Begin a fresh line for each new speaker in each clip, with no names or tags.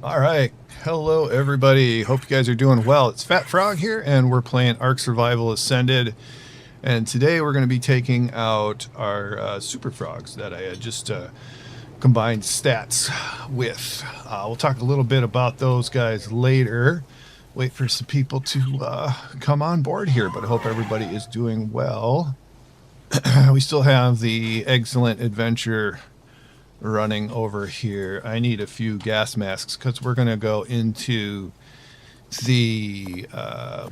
All right. Hello, everybody. Hope you guys are doing well. It's Fat Frog here, and we're playing Ark Survival Ascended. And today we're going to be taking out our super frogs that I had just combined stats with. We'll talk a little bit about those guys later. Wait for some people to come on board here, but I hope everybody is doing well. We still have the excellent adventure running over here. I need a few gas masks because we're going to go into the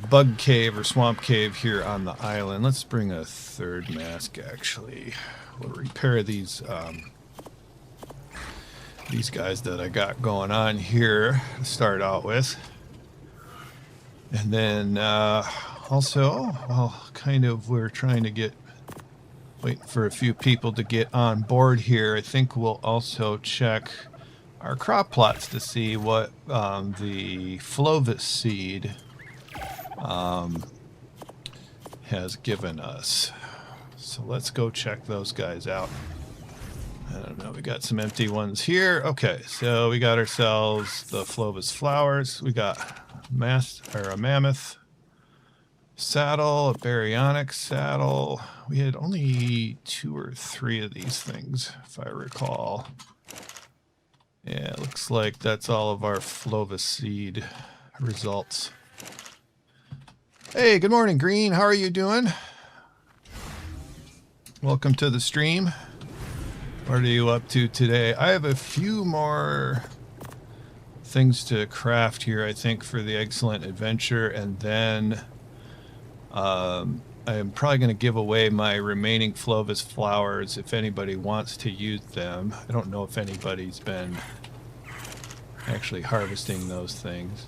bug cave or swamp cave here on the island. Let's bring a third mask, actually. We'll repair these guys that I got going on here to start out with. And then also, well, kind of we're trying to get waiting for a few people to get on board here. I think we'll also check our crop plots to see what the FROGS seed has given us. So let's go check those guys out. I don't know, we got some empty ones here. Okay, so we got ourselves the FROGS flowers. We got a mammoth saddle, a baryonic saddle. We had only 2 or 3 of these things, if I recall. Yeah, it looks like that's all of our FROGS seed results. Hey, good morning, Green. How are you doing? Welcome to the stream. What are you up to today? I have a few more things to craft here, I think, for the excellent adventure, and then I'm probably going to give away my remaining FROGS flowers if anybody wants to use them. I don't know if anybody's been actually harvesting those things.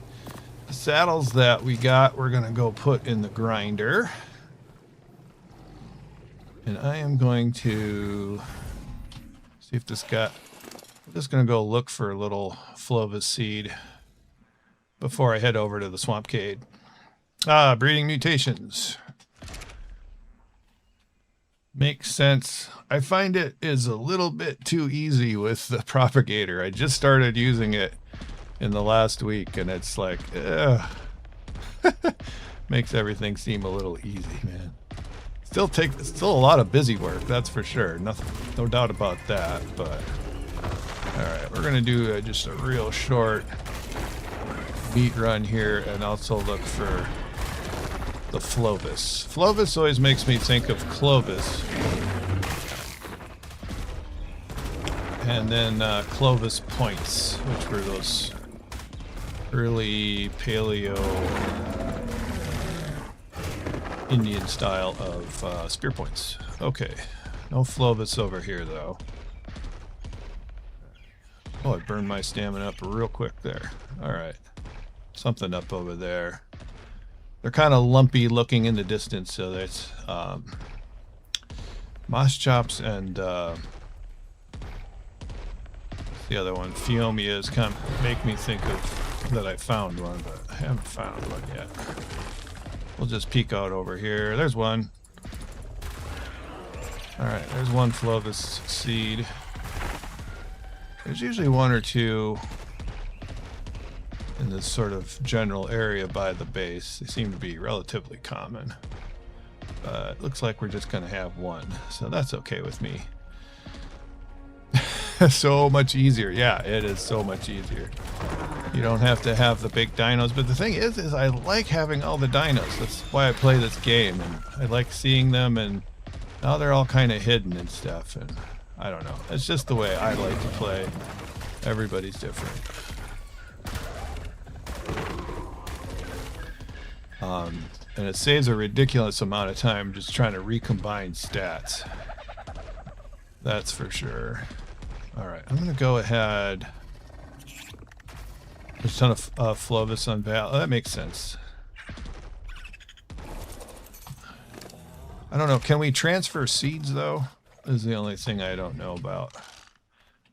The saddles that we got, we're going to go put in the grinder. And I am going to see if this got... I'm just going to go look for a little FROGS seed before I head over to the swamp cave. Breeding mutations. Makes sense. I find it is a little bit too easy with the propagator. I just started using it in the last week, and it's like, makes everything seem a little easy, man. Still a lot of busy work, that's for sure. No doubt about that. But all right, we're gonna do just a real short meat run here, and also look for the FROGS. FROGS always makes me think of Clovis. And then Clovis points, which were those early paleo Indian style of spear points. Okay, no FROGS over here though. Oh, I burned my stamina up real quick there. All right, something up over there. They're kind of lumpy looking in the distance, so that's moss chops and the other one, Phiomias, kind of make me think of that I found one, but I haven't found one yet. We'll just peek out over here. There's one. All right, there's one FROGS seed. There's usually 1 or 2 in this sort of general area by the base. They seem to be relatively common. But it looks like we're just going to have 1, so that's okay with me. So much easier. Yeah, it is so much easier. You don't have to have the big dinos, but the thing is I like having all the dinos. That's why I play this game, and I like seeing them, and now they're all kind of hidden and stuff, and I don't know. It's just the way I like to play. Everybody's different. And it saves a ridiculous amount of time just trying to recombine stats. That's for sure. Alright, I'm going to go ahead. There's a ton of FROGS on Val. Oh, that makes sense. I don't know. Can we transfer seeds, though? This is the only thing I don't know about.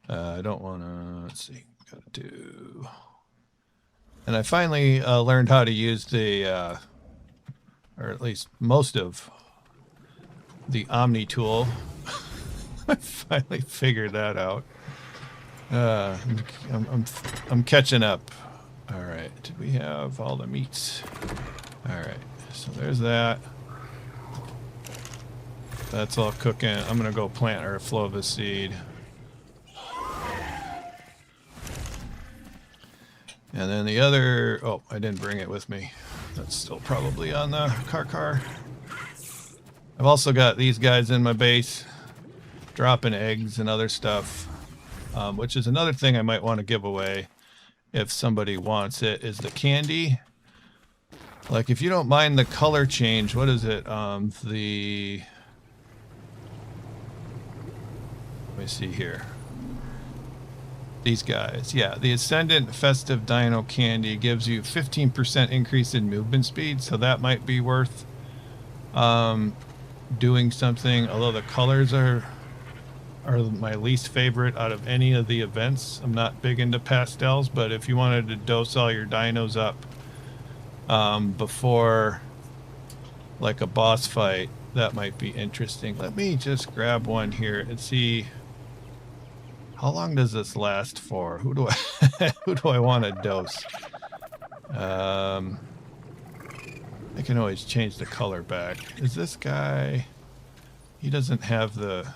I don't want to... Let's see. Got to do... And I finally learned how to use the... or at least most of the Omni tool. I finally figured that out. I'm catching up. All right. Did we have all the meats? All right. So there's that. That's all cooking. I'm gonna go plant our Flova seed. And then the other, oh, I didn't bring it with me. That's still probably on the car. I've also got these guys in my base dropping eggs and other stuff, which is another thing I might want to give away if somebody wants it, is the candy. Like, if you don't mind the color change, what is it? Let me see here. These guys, yeah, the Ascendant Festive Dino Candy gives you 15% increase in movement speed, so that might be worth doing something. Although the colors are my least favorite out of any of the events. I'm not big into pastels, but if you wanted to dose all your dinos up before like a boss fight, that might be interesting. Let me just grab one here and see. How long does this last for? Who do I want to dose? I can always change the color back. Is this guy? He doesn't have the.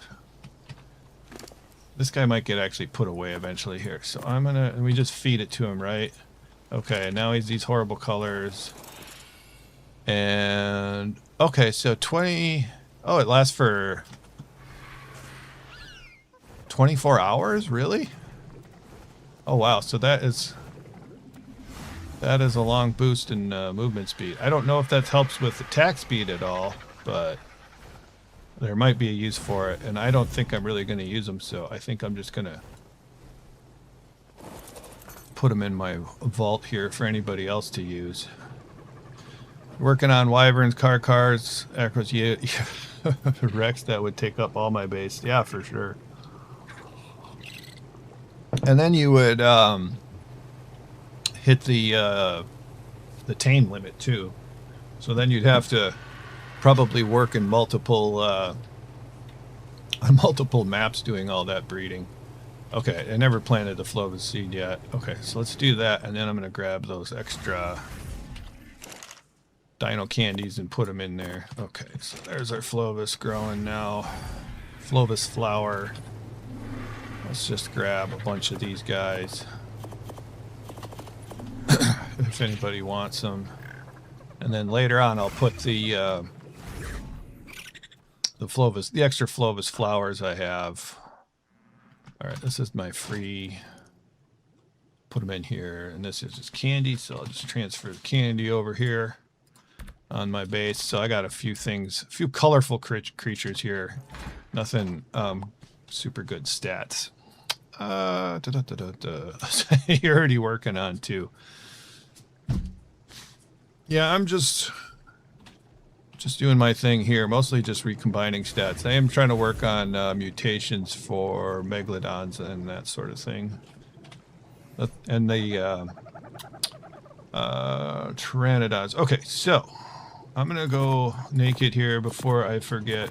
This guy might get actually put away eventually here. So I'm gonna. We just feed it to him, right? Okay. Now he's these horrible colors. And okay, so 20. Oh, it lasts for 24 hours? Really? Oh wow, so that is a long boost in movement speed. I don't know if that helps with attack speed at all, but there might be a use for it, and I don't think I'm really going to use them, so I think I'm just going to put them in my vault here for anybody else to use. Working on wyverns, cars, acros, yeah, Rex, that would take up all my base. Yeah, for sure. And then you would hit the tame limit too. So then you'd have to probably work in multiple on multiple maps doing all that breeding. Okay, I never planted the Flova seed yet. Okay, so let's do that, and then I'm gonna grab those extra dino candies and put them in there. Okay, so there's our Flovis growing now. Flovis flower. Let's just grab a bunch of these guys if anybody wants them. And then later on I'll put the Flovis, the extra Flovis flowers I have. Alright, this is my free. Put them in here, and this is just candy, so I'll just transfer the candy over here on my base. So I got a few things, a few colorful creatures here. Nothing super good stats. You're already working on two. Yeah, I'm just doing my thing here, mostly just recombining stats. I am trying to work on mutations for megalodons and that sort of thing. And the pteranodons. Okay, so I'm gonna go naked here before I forget.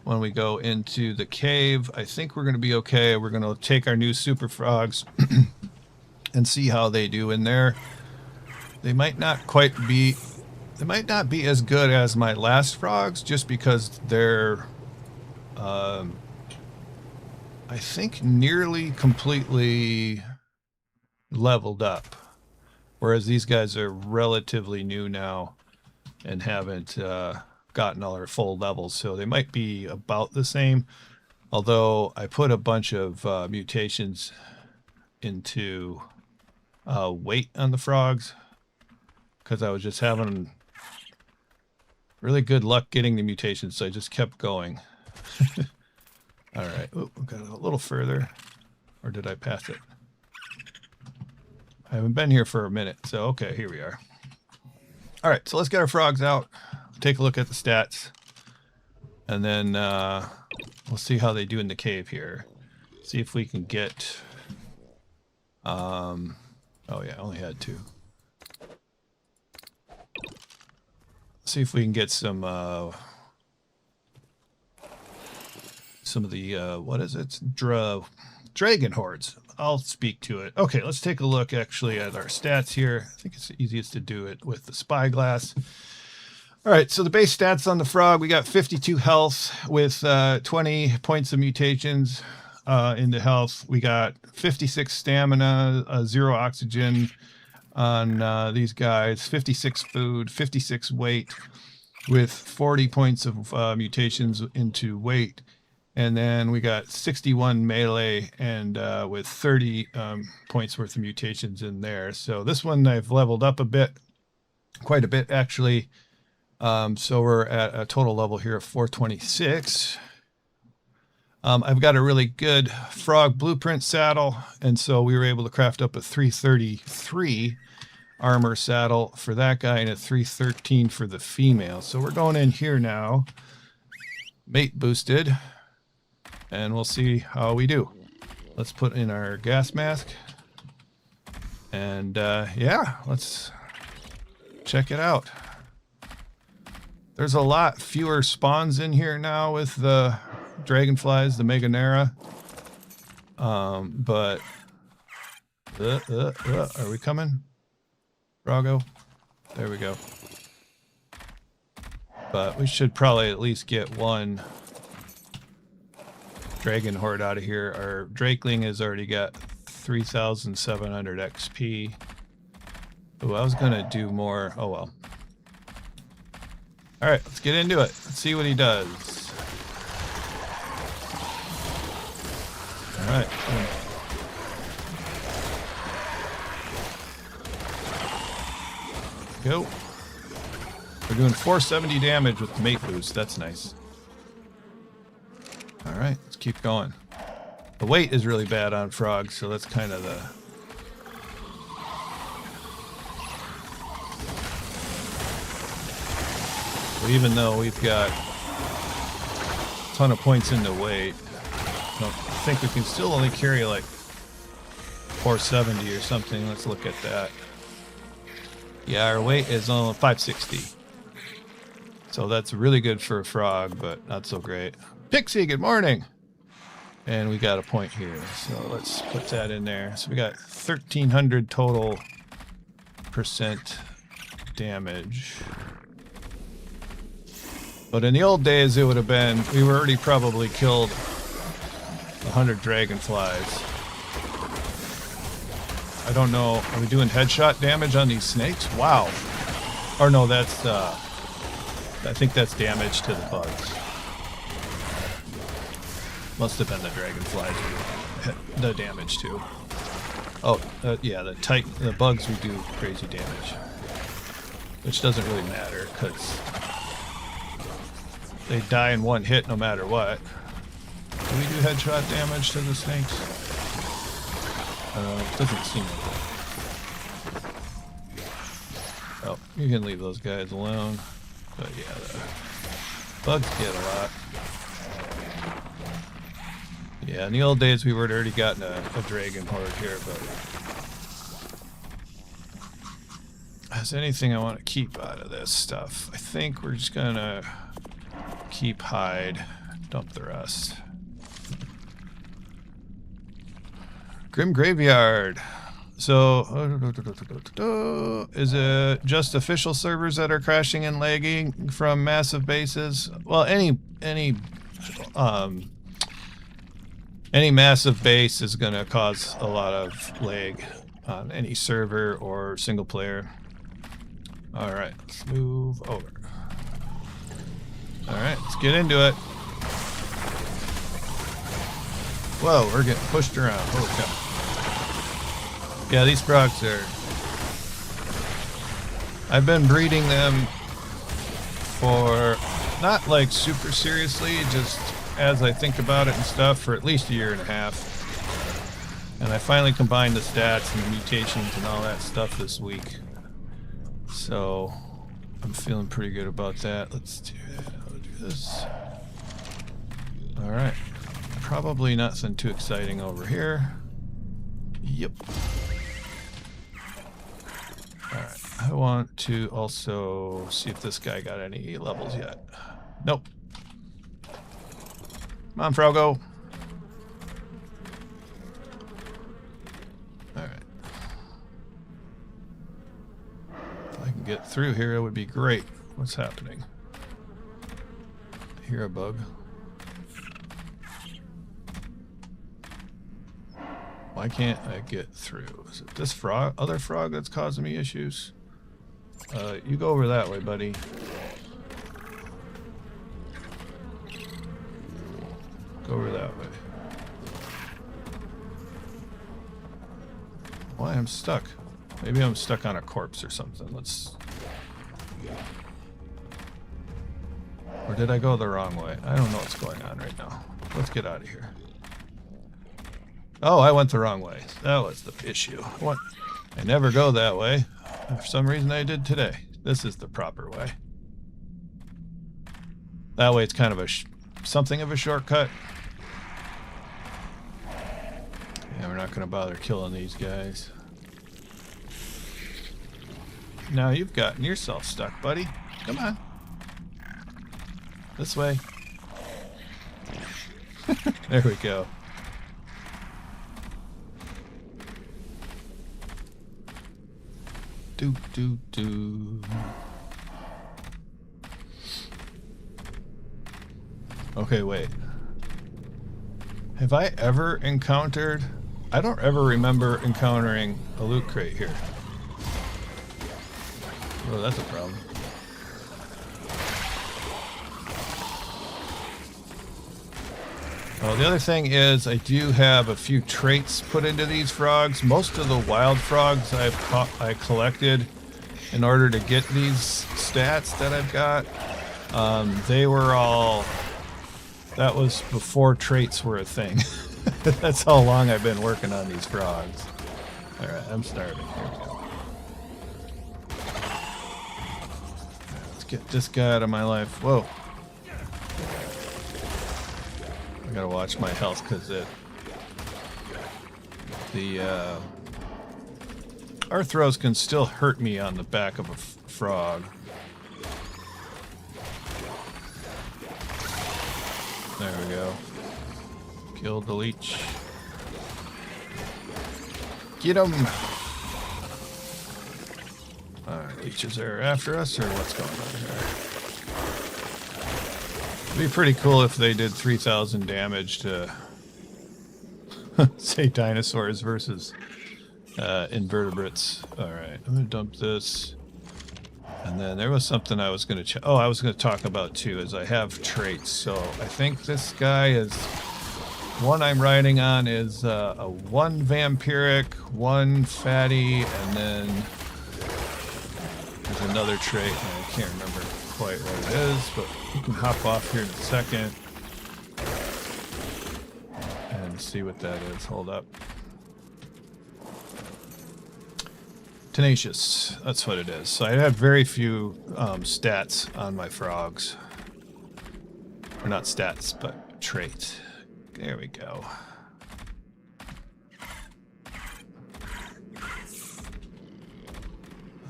When we go into the cave, I think we're going to be okay. We're going to take our new super frogs and see how they do in there. They might not be as good as my last frogs, just because they're, I think, nearly completely leveled up. Whereas these guys are relatively new now and haven't gotten all their full levels, so they might be about the same. Although I put a bunch of mutations into weight on the frogs because I was just having really good luck getting the mutations, so I just kept going. All right, oh, we got a little further, or did I pass it? I haven't been here for a minute, so okay, here we are. All right, so let's get our frogs out. Take a look at the stats, and then we'll see how they do in the cave here. See if we can get oh yeah, I only had two. See if we can get some of the what is it? dragon hordes. I'll speak to it. Okay, let's take a look actually at our stats here. I think it's the easiest to do it with the spyglass. All right, so the base stats on the frog, we got 52 health with 20 points of mutations into health. We got 56 stamina, 0 oxygen on these guys, 56 food, 56 weight with 40 points of mutations into weight. And then we got 61 melee and with 30 points worth of mutations in there. So this one I've leveled up a bit, quite a bit actually. So we're at a total level here of 426. I've got a really good frog blueprint saddle, and so we were able to craft up a 333 armor saddle for that guy and a 313 for the female. So we're going in here now, mate boosted, and we'll see how we do. Let's put in our gas mask, and yeah, let's check it out. There's a lot fewer spawns in here now with the dragonflies, the Meganera. But are we coming? Rago? There we go. But we should probably at least get one dragon horde out of here. Our Drakeling has already got 3,700 XP. Oh, I was gonna do more. Oh well. All right, let's get into it. Let's see what he does. All right. Go. We're doing 470 damage with the mate boost. That's nice. All right, let's keep going. The weight is really bad on frogs, so that's kind of the... Even though we've got a ton of points into weight, I think we can still only carry like 470 or something. Let's look at that. Yeah, our weight is only 560. So that's really good for a frog, but not so great. Pixie, good morning. And we got a point here. So let's put that in there. So we got 1,300 total % damage. But in the old days, it would have been, we were already probably killed 100 dragonflies. I don't know, are we doing headshot damage on these snakes? Wow. Or no, that's, I think that's damage to the bugs. Must have been the dragonflies, the damage too. Oh, yeah, the bugs we do crazy damage. Which doesn't really matter, because they die in one hit no matter what. Do we do headshot damage to the snakes? Doesn't seem like it. Oh, you can leave those guys alone. But yeah, the bugs get a lot. Yeah, in the old days we would have already gotten a dragon horde here, but... Is there anything I want to keep out of this stuff? I think we're just gonna... keep hide, dump the rest. Grim Graveyard. So, is it just official servers that are crashing and lagging from massive bases? Well, any massive base is going to cause a lot of lag on any server or single player. All right, let's move over. All right, let's get into it. Whoa, we're getting pushed around. Holy cow. Yeah, these frogs are... I've been breeding them for, not like super seriously, just as I think about it and stuff, for at least a year and a half. And I finally combined the stats and the mutations and all that stuff this week. So, I'm feeling pretty good about that. Let's do that. I'll do this. Alright. Probably nothing too exciting over here. Yep. Alright. I want to also see if this guy got any levels yet. Nope. Come on, Frogo. could get through here, it would be great. What's happening? I hear a bug. Why can't I get through? Is it this frog, other frog that's causing me issues? You go over that way, buddy. Go over that way. Why I'm stuck? Maybe I'm stuck on a corpse or something. Let's... Or did I go the wrong way? I don't know what's going on right now. Let's get out of here. Oh, I went the wrong way. That was the issue. What? I never go that way. For some reason I did today. This is the proper way. That way it's kind of a something of a shortcut. Yeah, we're not going to bother killing these guys. Now you've gotten yourself stuck, buddy. Come on. This way. There we go. Do. Okay, wait. Have I ever encountered... I don't ever remember encountering a loot crate here. Oh, that's a problem. Well, the other thing is I do have a few traits put into these frogs. Most of the wild frogs I collected in order to get these stats that I've got. They were all... That was before traits were a thing. That's how long I've been working on these frogs. Alright, I'm starving. Here we go. Let's get this guy out of my life. Whoa. I gotta watch my health because the arthros can still hurt me on the back of a frog. There we go. Killed the leech. Get him! Alright, leeches are after us, or what's going on here? It'd be pretty cool if they did 3,000 damage to, say, dinosaurs versus invertebrates. Alright, I'm gonna dump this. And then there was something I was going to I was going to talk about too, is I have traits. So I think this guy is... One I'm riding on is a 1 vampiric, 1 fatty, and then there's another trait, and I can't remember quite what it is, but we can hop off here in a second and see what that is. Hold up. Tenacious, that's what it is. So I have very few stats on my frogs. Or not stats, but trait. There we go.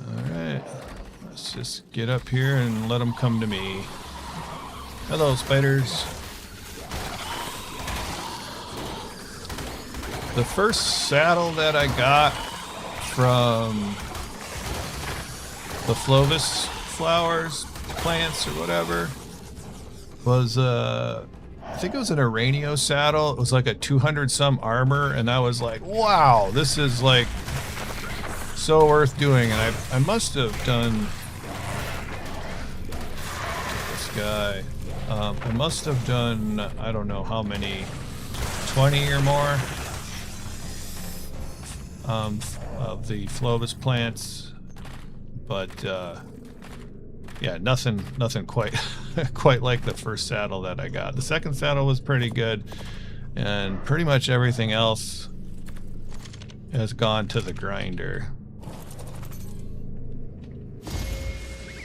Alright, let's just get up here and let them come to me. Hello, spiders. The first saddle that I got from the Flovis flowers, plants, or whatever, was I think it was an Aranio saddle. It was like a 200 some armor, and I was like, wow, this is like so worth doing. And I must have done this guy. I must have done, I don't know how many, 20 or more of the Flovis plants, but yeah, nothing quite quite like the first saddle that I got. The second saddle was pretty good, and pretty much everything else has gone to the grinder.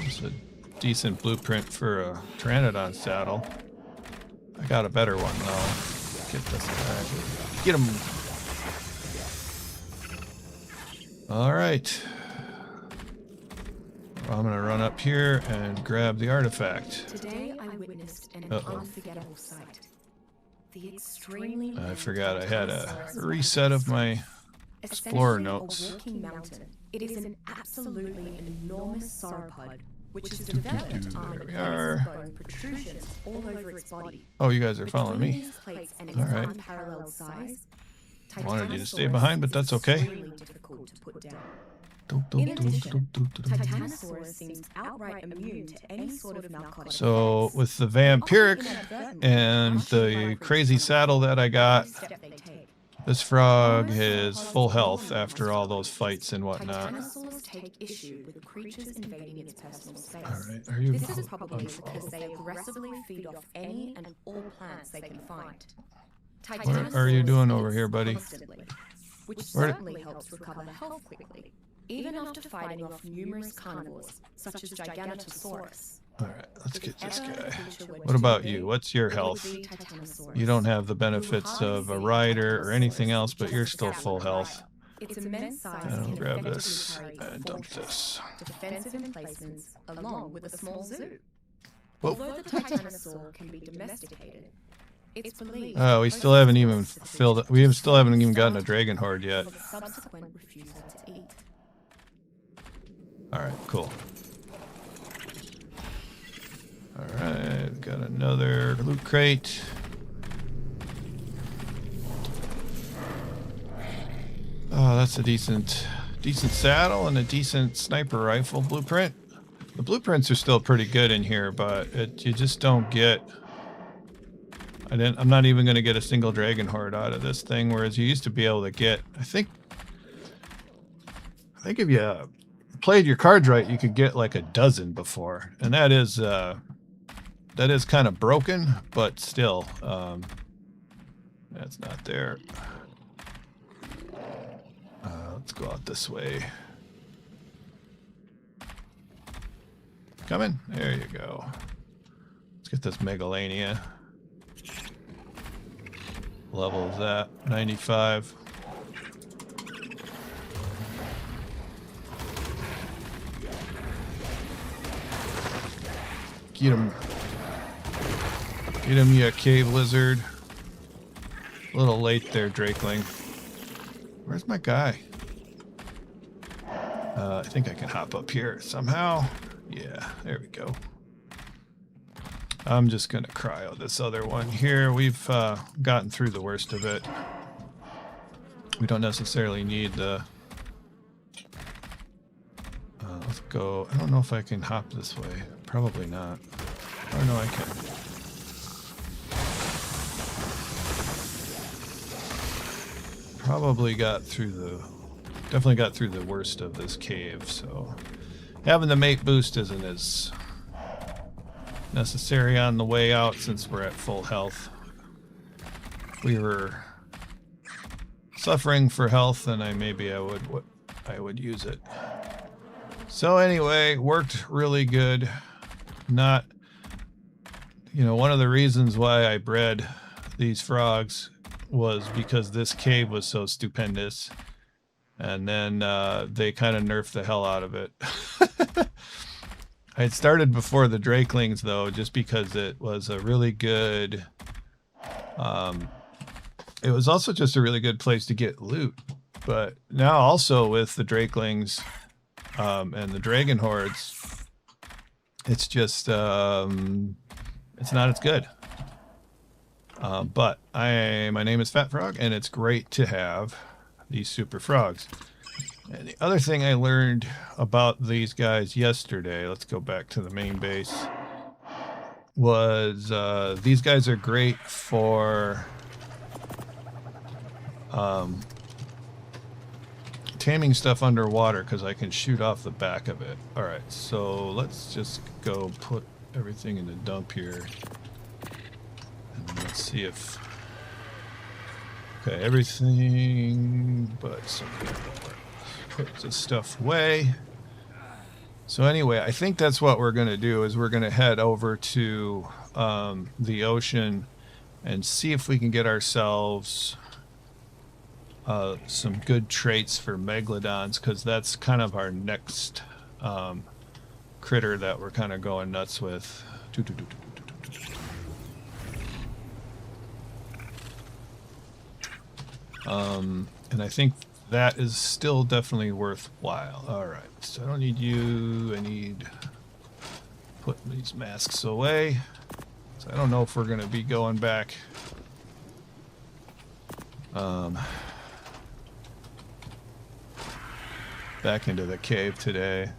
It's a decent blueprint for a Pteranodon saddle. I got a better one though. Get this guy. Get him. All right. I'm gonna run up here and grab the artifact.
Today I witnessed an unforgettable sight. The extremely...
I forgot I had a reset of my Explorer
Essentially
notes.
a walking mountain, it is an absolutely enormous sauropod, which is developed armed
we
with
are.
bone protrusions all over its body.
Oh, you guys are following
Between
me.
these plates and its
All right.
unparalleled size,
I wanted you to stay
Titanosaurus
behind, but
is
that's okay.
extremely difficult to put down. In addition, Titanosaurus seems outright immune to any sort of narcotic
So
effects.
with the
They often
vampiric
inadvertently
and
rush
the
another
crazy
creature
saddle that I got,
every step they take.
this frog is full health after all those fights and whatnot.
Titanosaurs take issue with creatures invading its personal space.
Alright, are you
This is probably
unfollow?
because they aggressively feed off any and all plants they can find.
What are you doing over here, buddy?
Constantly, which certainly helps recover health quickly, even after fighting off numerous carnivores, such as Giganotosaurus.
Alright, let's get this
If ever a
guy.
creature were
What
to
about
invade,
you? What's your
it would
health?
be Titanosaurus.
You don't have the benefits of a rider or anything else, but you're still full health.
Its immense size
And I'll
can
grab
effectively
this
carry a
and dump
fortress,
this.
defensive emplacements, along with a small zoo.
Whoa.
Although the titanosaur can be domesticated, it's believed
Oh, we
most
still haven't even
species
filled. We still haven't even gotten a
starve
dragon horde yet.
for the subsequent refusal to eat.
Alright, cool. Alright, got another loot crate. Oh, that's a decent saddle and a decent sniper rifle blueprint. The blueprints are still pretty good in here, but you just don't get. I'm not even going to get a single dragon horde out of this thing, whereas you used to be able to get. I think if you played your cards right, you could get like a dozen before, and that is kind of broken, but still, that's not there. Let's go out this way. Coming? There you go. Let's get this Megalania. Level is that? 95. Get him. Get him, you cave lizard. A little late there, Drakeling. Where's my guy? I think I can hop up here somehow. Yeah, there we go. I'm just going to cryo this other one here. We've gotten through the worst of it. We don't necessarily need the... let's go. I don't know if I can hop this way. Probably not. Oh, no, I can. Probably got through the... Definitely got through the worst of this cave, so... Having the mate boost isn't as necessary on the way out since we're at full health. We were suffering for health, and I would use it. So anyway, worked really good. Not, one of the reasons why I bred these frogs was because this cave was so stupendous. And then they kind of nerfed the hell out of it. I had started before the Drakelings, though, just because it was a really good... it was also just a really good place to get loot. But now also with the Drakelings and the Dragon Hordes, it's just... it's not as good. But my name is Fat Frog, and it's great to have these super frogs. And the other thing I learned about these guys yesterday, let's go back to the main base, was these guys are great for taming stuff underwater because I can shoot off the back of it. Alright, so let's just go put everything in the dump here. And let's see if... Okay, everything but some more. Put this stuff away. So anyway, I think that's what we're going to do is we're going to head over to the ocean and see if we can get ourselves some good traits for megalodons, because that's kind of our next critter that we're kind of going nuts with. And I think that is still definitely worthwhile. Alright, so I don't need you. I need put these masks away. So I don't know if we're going to be going back back into the cave today.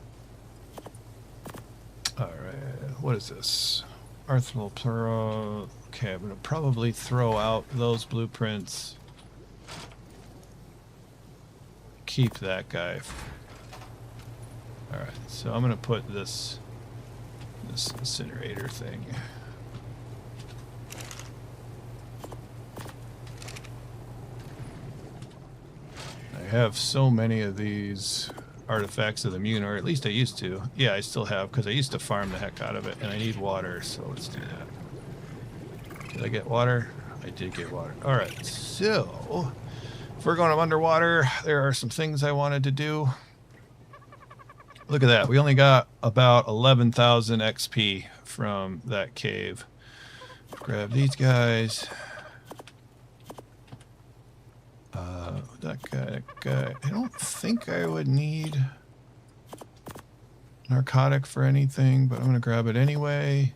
Alright, what is this? Arsenal Plural. Okay, I'm going to probably throw out those blueprints. Keep that guy. Alright, so I'm going to put this incinerator thing. I have so many of these artifacts of the Mune, or at least I used to. Yeah, I still have, because I used to farm the heck out of it, and I need water, so let's do that. Did I get water? I did get water. Alright, so if we're going up underwater, there are some things I wanted to do. Look at that. We only got about 11,000 XP from that cave. Grab these guys. That guy. I don't think I would need narcotic for anything, but I'm going to grab it anyway.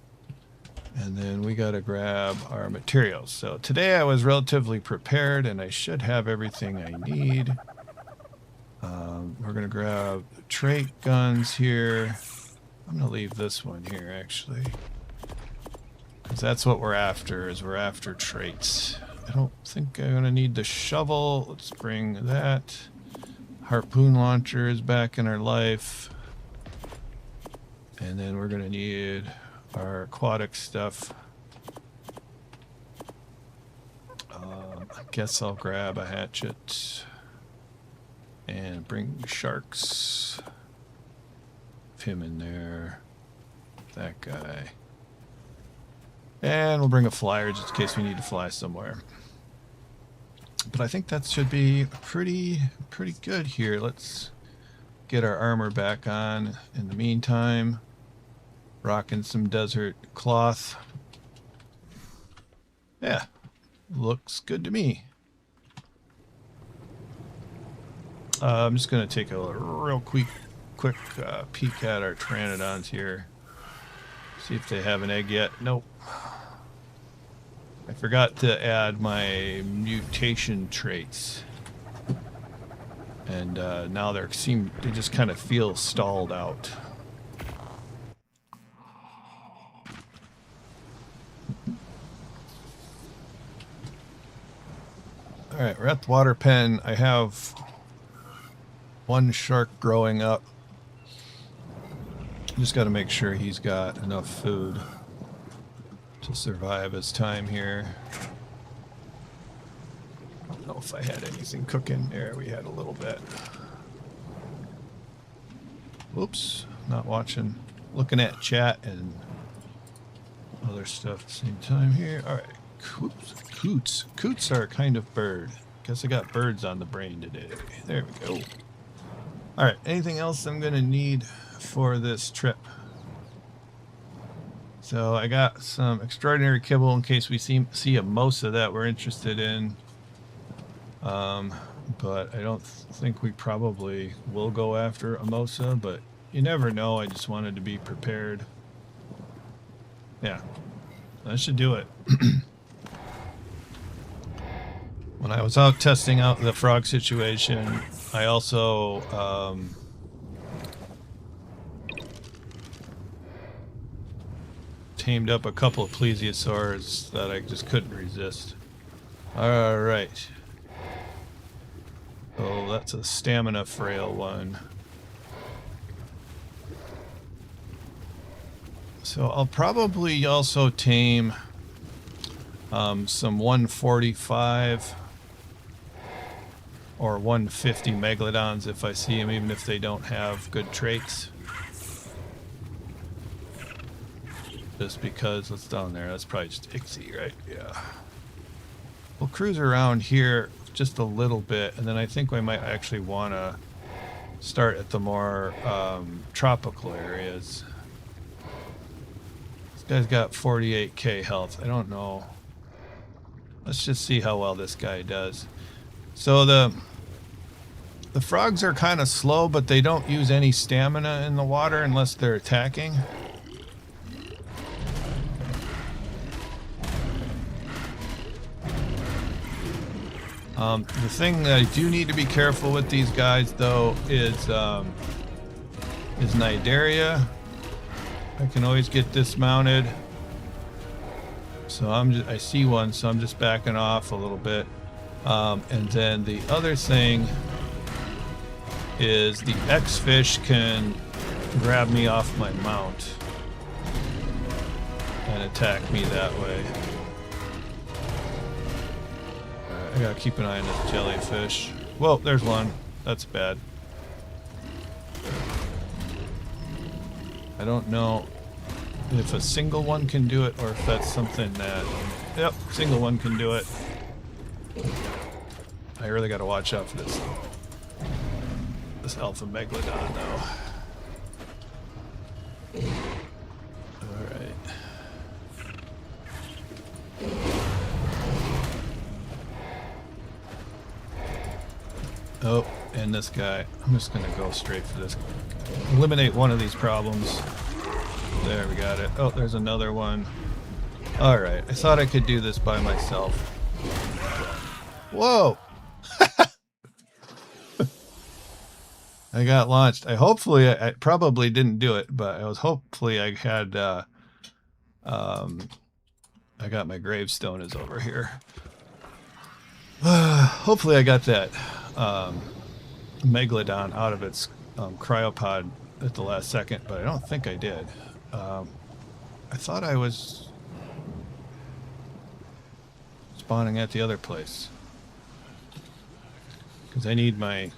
And then we got to grab our materials. So today I was relatively prepared, and I should have everything I need. We're going to grab trait guns here. I'm going to leave this one here, actually. Because that's what we're after, is we're after traits. I don't think I'm going to need the shovel. Let's bring that. Harpoon launcher is back in our life. And then we're going to need our aquatic stuff. I guess I'll grab a hatchet. And bring sharks. Him in there. That guy. And we'll bring a flyer just in case we need to fly somewhere. But I think that should be pretty good here. Let's get our armor back on in the meantime. Rocking some desert cloth. Yeah, looks good to me. I'm just going to take a real quick peek at our pteranodons here. See if they have an egg yet. Nope. I forgot to add my mutation traits. And now they just kind of feel stalled out. Alright, we're at the water pen. I have one shark growing up. Just got to make sure he's got enough food to survive his time here. I don't know if I had anything cooking there. We had a little bit. Whoops, not watching. Looking at chat and other stuff at the same time here. Alright, coots. Coots are a kind of bird. Guess I got birds on the brain today. There we go. Alright, anything else I'm going to need for this trip? So I got some extraordinary kibble in case we see a mosa that we're interested in. But I don't think we probably will go after a mosa, but you never know. I just wanted to be prepared. Yeah, that should do it. When I was out testing out the frog situation, I also tamed up a couple of plesiosaurs that I just couldn't resist. Alright. Oh, that's a stamina frail one. So I'll probably also tame some 145 or 150 megalodons if I see them, even if they don't have good traits. Just because, what's down there? That's probably just Ixie, right? Yeah. We'll cruise around here just a little bit, and then I think we might actually want to start at the more tropical areas. This guy's got 48k health. I don't know. Let's just see how well this guy does. So The frogs are kind of slow, but they don't use any stamina in the water unless they're attacking. The thing that I do need to be careful with these guys, though, is Nidaria. I can always get dismounted. So I see one, so I'm just backing off a little bit. And then the other thing is the X-fish can grab me off my mount and attack me that way. Alright, I gotta keep an eye on this jellyfish. Whoa, there's one. That's bad. I don't know if a single one can do it or if that's something that... Yep, single one can do it. I really gotta watch out for this alpha megalodon though. Alright. Oh, and this guy. I'm just gonna go straight for this. Eliminate one of these problems. There, we got it. Oh, there's another one. Alright, I thought I could do this by myself. Whoa! I got launched. I probably didn't do it, but hopefully I had, I got my gravestone is over here. Hopefully I got that, megalodon out of its, cryopod at the last second, but I don't think I did. I thought I was spawning at the other place. Because I need my,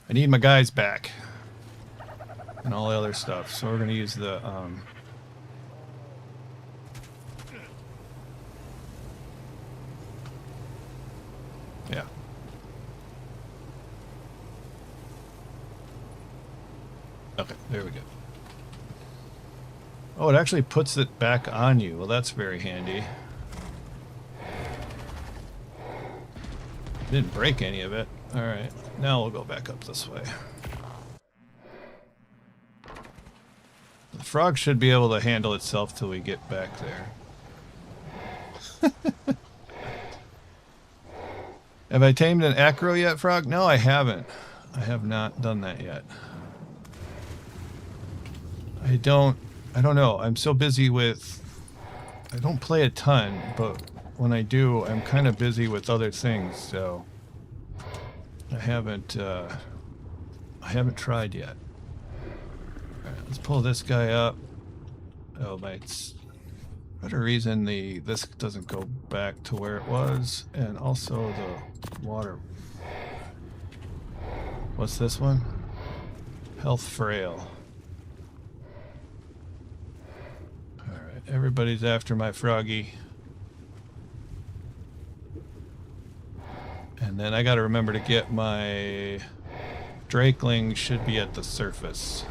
I need my guys back and all the other stuff, so we're going to use the yeah. Okay, there we go. Oh, it actually puts it back on you. Well, that's very handy. Didn't break any of it. Alright, now we'll go back up this way. The frog should be able to handle itself till we get back there. Have I tamed an acro yet, frog? No, I haven't. I have not done that yet. I don't know. I'm so busy with... I don't play a ton, but when I do, I'm kind of busy with other things, so... I haven't tried yet. Alright, let's pull this guy up. Oh, mates. For a reason this doesn't go back to where it was, and also the water. What's this one? Health frail. Alright, everybody's after my froggy. And then I gotta remember to get my Drakeling should be at the surface.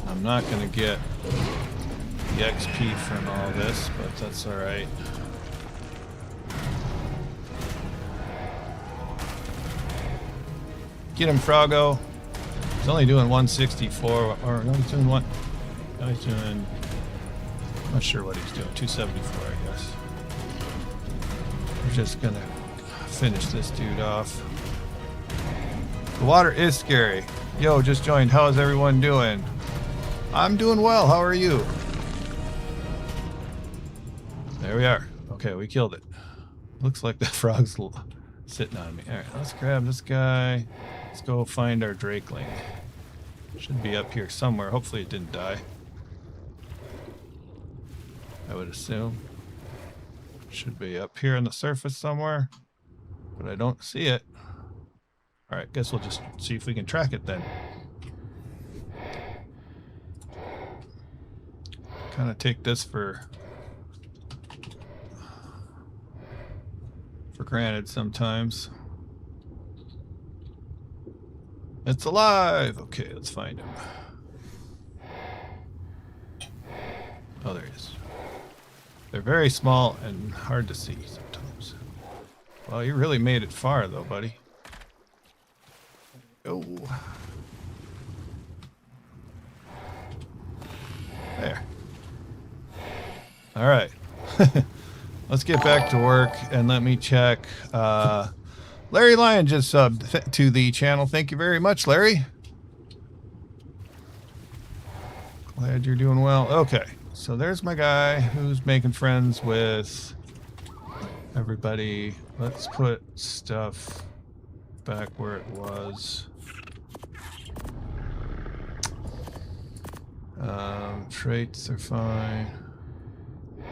I'm not gonna get the XP from all this, but that's alright. Get him, Froggo. He's only doing 164, or no, he's doing what? No, he's doing... I'm not sure what he's doing. 274, I guess. We're just gonna finish this dude off. The water is scary. Yo, just joined. How is everyone doing? I'm doing well. How are you? There we are. Okay, we killed it. Looks like the frog's sitting on me. Alright, let's grab this guy. Let's go find our Drakeling. Should be up here somewhere. Hopefully it didn't die. I would assume. Should be up here on the surface somewhere. But I don't see it. Alright, guess we'll just see if we can track it then. Kind of take this for granted sometimes. It's alive! Okay, let's find him. Oh, there he is. They're very small and hard to see sometimes. Well, you really made it far, though, buddy. Oh. There. All right. Let's get back to work and let me check. Larry Lyon just subbed to the channel. Thank you very much, Larry. Glad you're doing well. Okay. So there's my guy who's making friends with everybody. Let's put stuff back where it was. Traits are fine.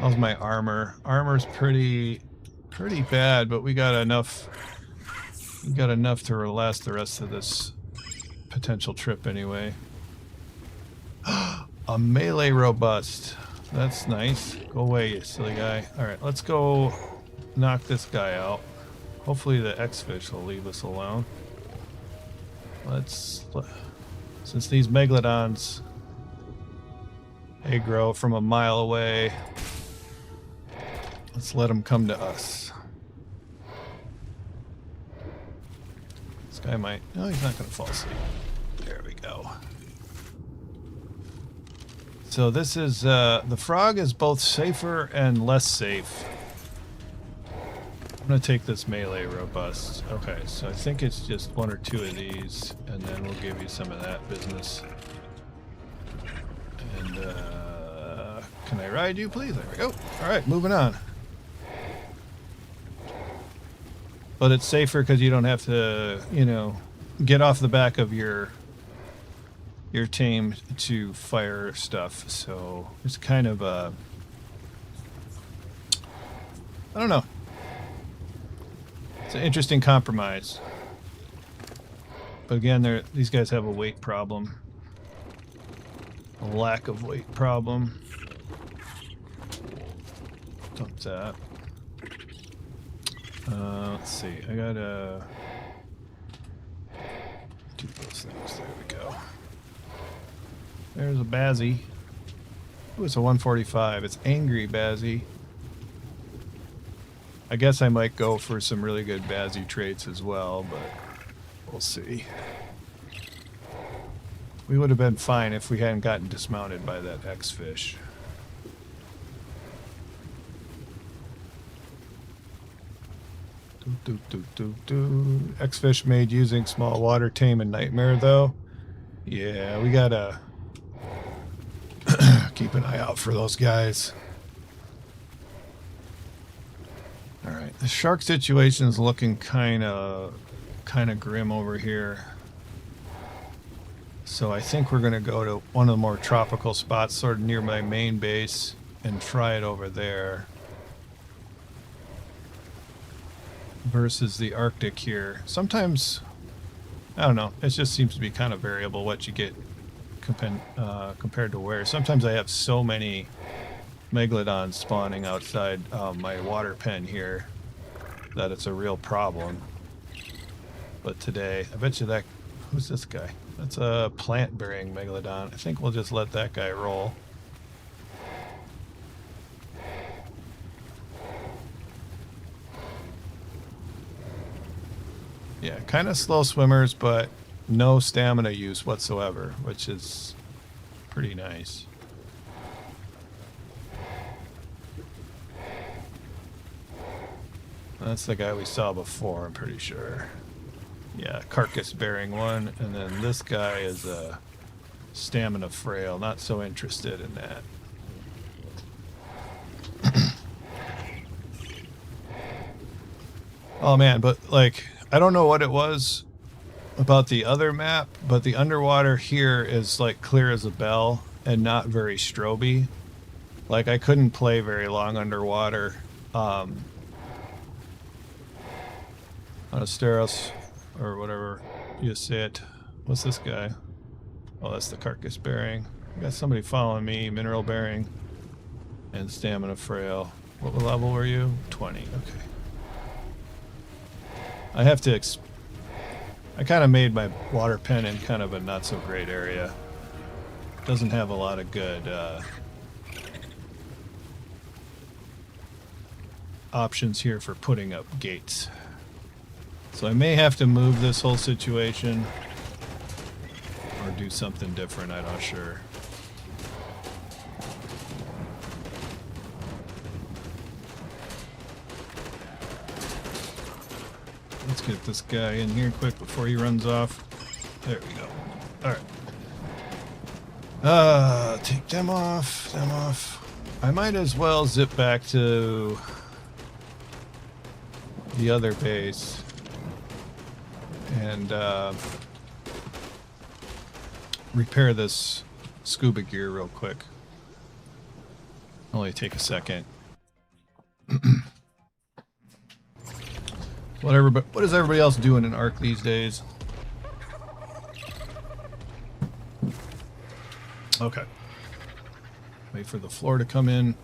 How's my armor? Armor's pretty bad, but we got enough. We got enough to last the rest of this potential trip anyway. A melee robust. That's nice. Go away, you silly guy. Alright, let's go knock this guy out. Hopefully the X-Fish will leave us alone. Since these megalodons, they grow from a mile away, let's let them come to us. This guy might... No, he's not going to fall asleep. There we go. So this is, the frog is both safer and less safe. I'm going to take this melee robust. Okay, so I think it's just one or two of these, and then we'll give you some of that business. And, can I ride you, please? There we go. Alright, moving on. But it's safer because you don't have to, you know, get off the back of your tame to fire stuff, so it's kind of I don't know. It's an interesting compromise. But again, these guys have a weight problem. A lack of weight problem. Dump that. Let's see. I gotta do those things. There we go. There's a Bazzy. Ooh, it's a 145. It's angry Bazzy. I guess I might go for some really good Bazzy traits as well, but we'll see. We would have been fine if we hadn't gotten dismounted by that X-Fish. X-Fish made using small water tame and nightmare, though. Yeah, we gotta keep an eye out for those guys. Alright, the shark situation is looking kind of grim over here. So I think we're going to go to one of the more tropical spots, sort of near my main base, and try it over there. Versus the Arctic here. Sometimes, I don't know, it just seems to be kind of variable what you get compared to where. Sometimes I have so many megalodons spawning outside my water pen here that it's a real problem. But today, I bet you that... Who's this guy? That's a plant-bearing megalodon. I think we'll just let that guy roll. Yeah, kind of slow swimmers, but no stamina use whatsoever, which is pretty nice. That's the guy we saw before, I'm pretty sure. Yeah, carcass-bearing one, and then this guy is a stamina frail. Not so interested in that. Oh man, but like, I don't know what it was about the other map, but the underwater here is like clear as a bell and not very stroby. Like, I couldn't play very long underwater. Asteros, or whatever you say it. What's this guy? Oh, that's the carcass bearing. I got somebody following me. Mineral bearing and stamina frail. What level were you? 20. Okay. I have to. I kind of made my water pen in kind of a not so great area. Doesn't have a lot of good options here for putting up gates. So I may have to move this whole situation or do something different, I'm not sure. Let's get this guy in here quick before he runs off. There we go. Alright. Take them off, I might as well zip back to the other base and repair this scuba gear real quick. Only take a second. What is everybody else doing in Ark these days? Okay. Wait for the floor to come in.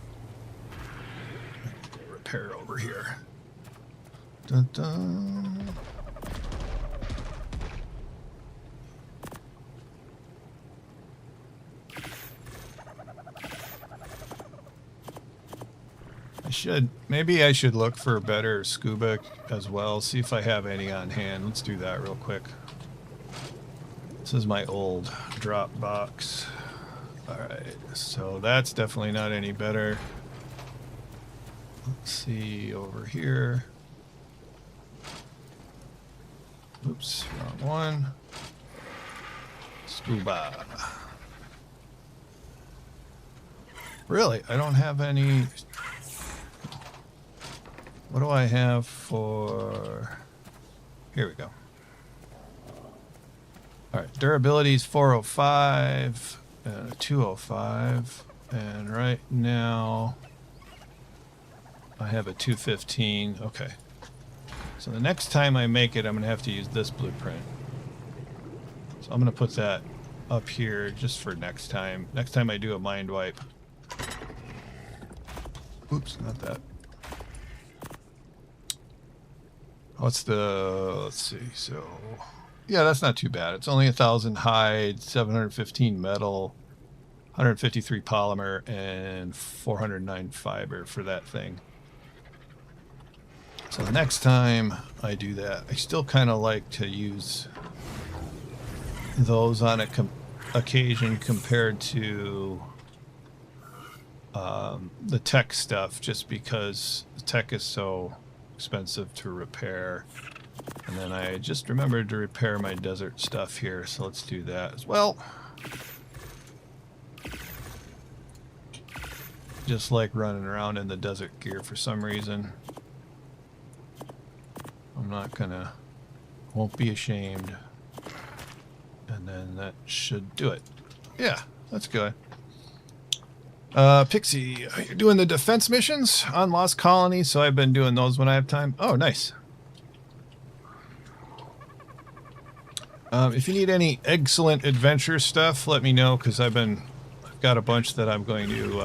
Repair over here. Dun dun. Maybe I should look for better scuba as well. See if I have any on hand. Let's do that real quick. This is my old drop box. Alright, so that's definitely not any better. Let's see over here. Oops, wrong one. Scuba. Really? I don't have any... What do I have for... Here we go. Alright, durability is 405 and 205. And right now I have a 215. Okay. So the next time I make it, I'm going to have to use this blueprint. So I'm going to put that up here just for next time. Next time I do a mind wipe. Oops, not that. What's the, let's see, so, yeah, that's not too bad. It's only 1,000 hide, 715 metal, 153 polymer, and 409 fiber for that thing. So the next time I do that, I still kind of like to use those on occasion compared to the tech stuff, just because the tech is so expensive to repair. And then I just remembered to repair my desert stuff here, so let's do that as well. Just like running around in the desert gear for some reason. I'm not gonna, won't be ashamed. And then that should do it. Yeah, that's good. Pixie, you're doing the defense missions on Lost Colony, so I've been doing those when I have time. Oh, nice. If you need any excellent adventure stuff, let me know, because I've got a bunch that I'm going to,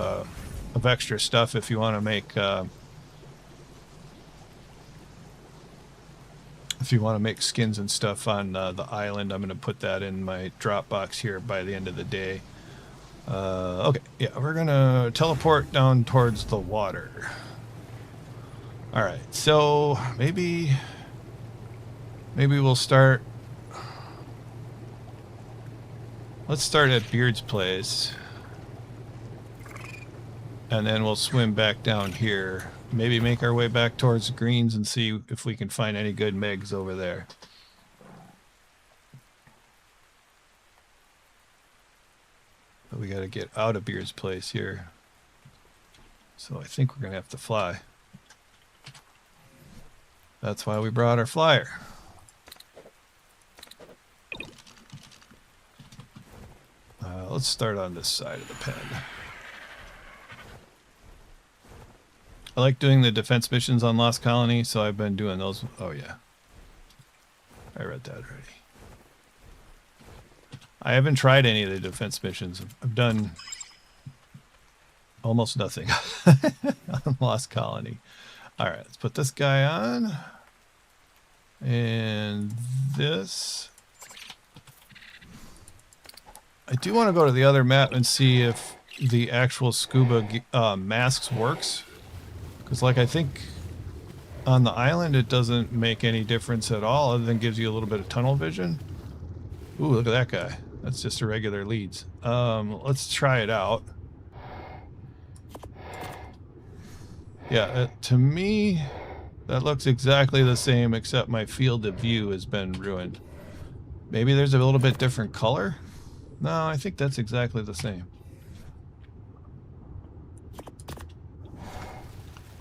of extra stuff if you want to make, skins and stuff on the island. I'm going to put that in my Dropbox here by the end of the day. Okay, yeah, we're gonna teleport down towards the water. Alright, so maybe we'll start. Let's start at Beard's place. And then we'll swim back down here. Maybe make our way back towards Greens and see if we can find any good megs over there. But we got to get out of Beard's place here. So I think we're going to have to fly. That's why we brought our flyer. Let's start on this side of the pen. I like doing the defense missions on Lost Colony, so I've been doing those. Oh yeah, I read that already. I haven't tried any of the defense missions. I've done almost nothing on Lost Colony. All right, let's put this guy on. And this. I do want to go to the other map and see if the actual scuba masks works. Because, like, I think on the island, it doesn't make any difference at all, other than gives you a little bit of tunnel vision. Ooh, look at that guy. That's just a regular leads. Let's try it out. Yeah, to me, that looks exactly the same, except my field of view has been ruined. Maybe there's a little bit different color? No, I think that's exactly the same.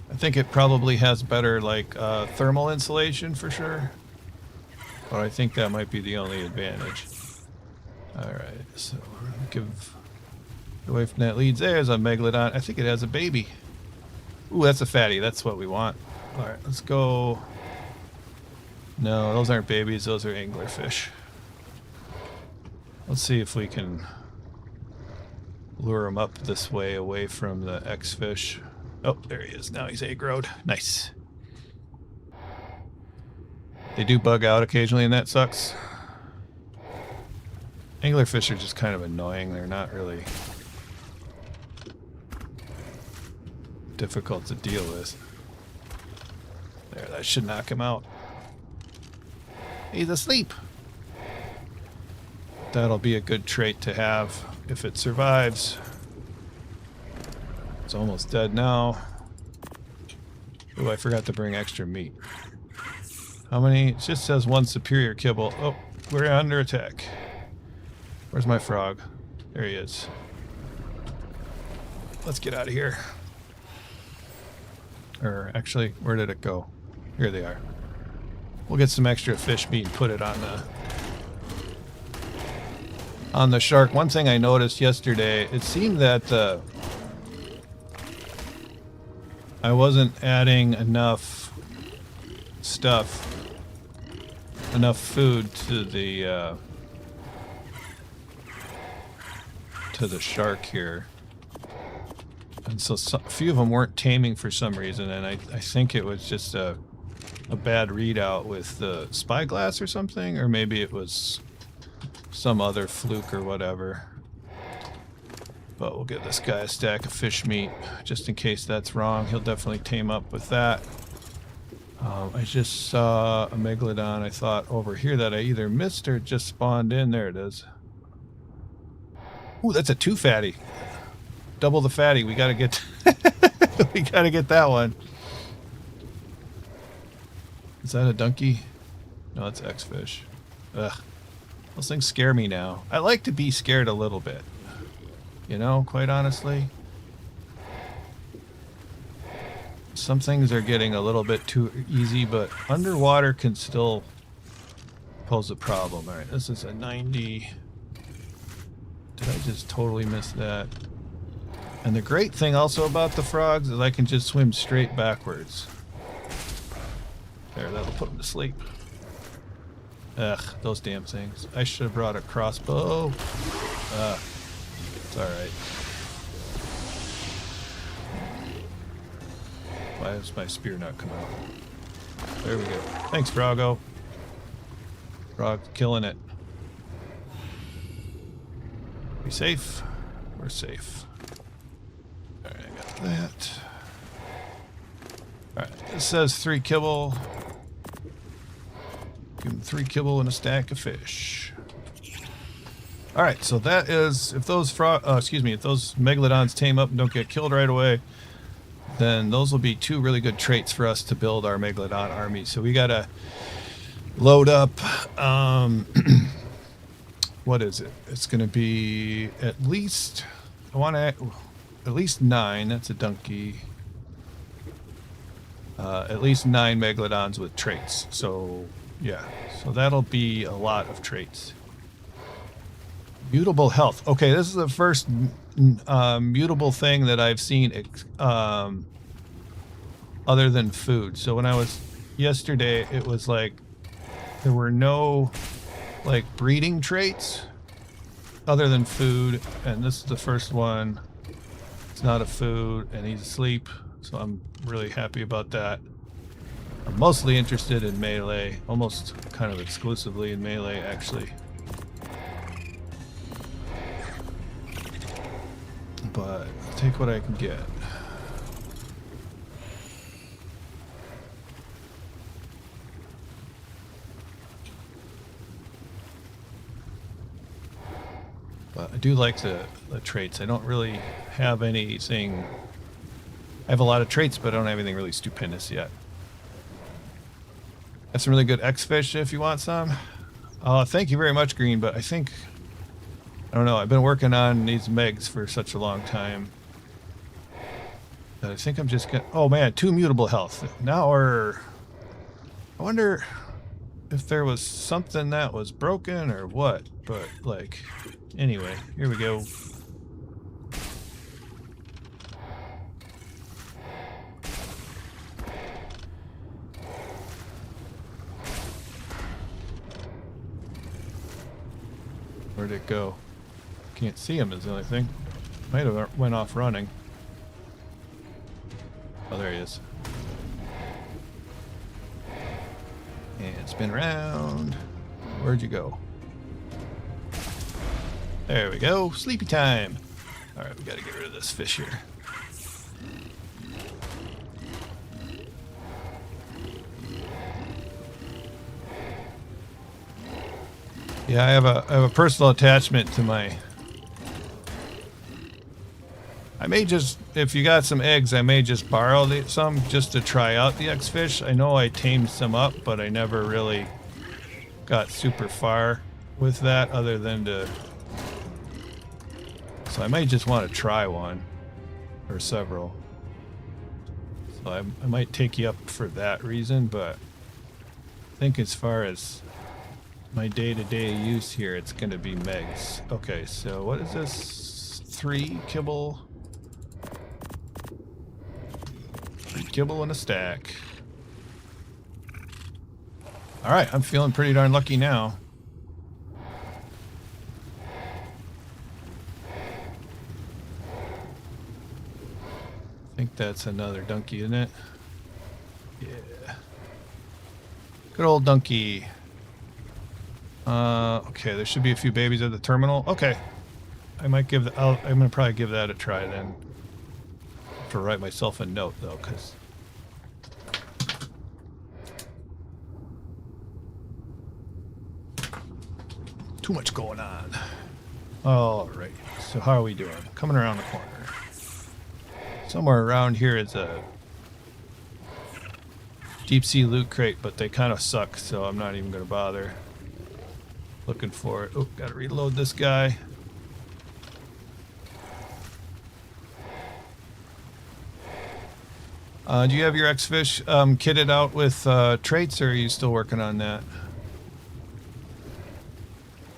I think it probably has better, like, thermal insulation for sure. But I think that might be the only advantage. Alright, so we're going to give away from that leads. There's a megalodon. I think it has a baby. Ooh, that's a fatty. That's what we want. Alright, let's go. No, those aren't babies. Those are anglerfish. Let's see if we can lure them up this way away from the X-fish. Oh, there he is. Now he's aggroed. Nice. They do bug out occasionally, and that sucks. Anglerfish are just kind of annoying. They're not really difficult to deal with. There, that should knock him out. He's asleep. That'll be a good trait to have if it survives. It's almost dead now. Ooh, I forgot to bring extra meat. How many? It just says one superior kibble. Oh, we're under attack. Where's my frog? There he is. Let's get out of here. Or actually, where did it go? Here they are. We'll get some extra fish meat and put it on the shark. One thing I noticed yesterday, it seemed that I wasn't adding enough stuff, enough food to the shark here. And so a few of them weren't taming for some reason, and I think it was just a bad readout with the spyglass or something, or maybe it was some other fluke or whatever. But we'll get this guy a stack of fish meat just in case that's wrong. He'll definitely tame up with that. I just saw a megalodon, I thought, over here that I either missed or just spawned in. There it is. Ooh, that's a 2 fatty. Double the fatty. We gotta get we gotta get that one. Is that a donkey? No, it's X-fish. Ugh. Those things scare me now. I like to be scared a little bit. You know, quite honestly. Some things are getting a little bit too easy, but underwater can still pose a problem. Alright, this is a 90. Did I just totally miss that? And the great thing also about the frogs is I can just swim straight backwards. There, that'll put them to sleep. Ugh, those damn things. I should have brought a crossbow. It's alright. Why does my spear not come out? There we go. Thanks, Froggo. Frog killing it. We safe? We're safe. Alright, I got that. Alright, it says 3 kibble. Give him 3 kibble and a stack of fish. Alright, so that is, if those if those megalodons tame up and don't get killed right away, then those will be 2 really good traits for us to build our megalodon army. So we gotta load up, what is it? It's gonna be at least, I want to, at least 9, that's a donkey. At least 9 megalodons with traits. So, yeah. So that'll be a lot of traits. Mutable health. Okay, this is the first mutable thing that I've seen other than food. So when I was yesterday, it was like there were no like breeding traits other than food, and this is the first one. It's not a food, and he's asleep, so I'm really happy about that. I'm mostly interested in melee, almost kind of exclusively in melee actually. But I'll take what I can get. But I do like the traits. I don't really have anything. I have a lot of traits, but I don't have anything really stupendous yet. Got some really good X-Fish if you want some. Thank you very much, Green, but I think... I don't know, I've been working on these megs for such a long time that I think I'm just gonna... Oh man, 2 mutable health. Now we're... I wonder if there was something that was broken or what, but like... Anyway, here we go. Where'd it go? Can't see him is the only thing. Might have went off running. Oh, there he is. And spin around. Where'd you go? There we go. Sleepy time. Alright, we gotta get rid of this fish here. Yeah, I have a personal attachment to my... I may just, if you got some eggs, I may just borrow some just to try out the X-Fish. I know I tamed some up, but I never really got super far with that other than to... So I might just want to try one or several. So I might take you up for that reason, but I think as far as my day-to-day use here, it's going to be megs. Okay, so what is this? 3 kibble. 3 kibble in a stack. Alright, I'm feeling pretty darn lucky now. I think that's another donkey, isn't it? Yeah. Good old donkey. Okay, there should be a few babies at the terminal. Okay. I might give the, I'm gonna probably give that a try then. I have to write myself a note though, because too much going on. Alright, so how are we doing? Coming around the corner. Somewhere around here is a deep sea loot crate, but they kind of suck, so I'm not even gonna bother looking for it. Oh, gotta reload this guy. Do you have your X-Fish kitted out with traits, or are you still working on that?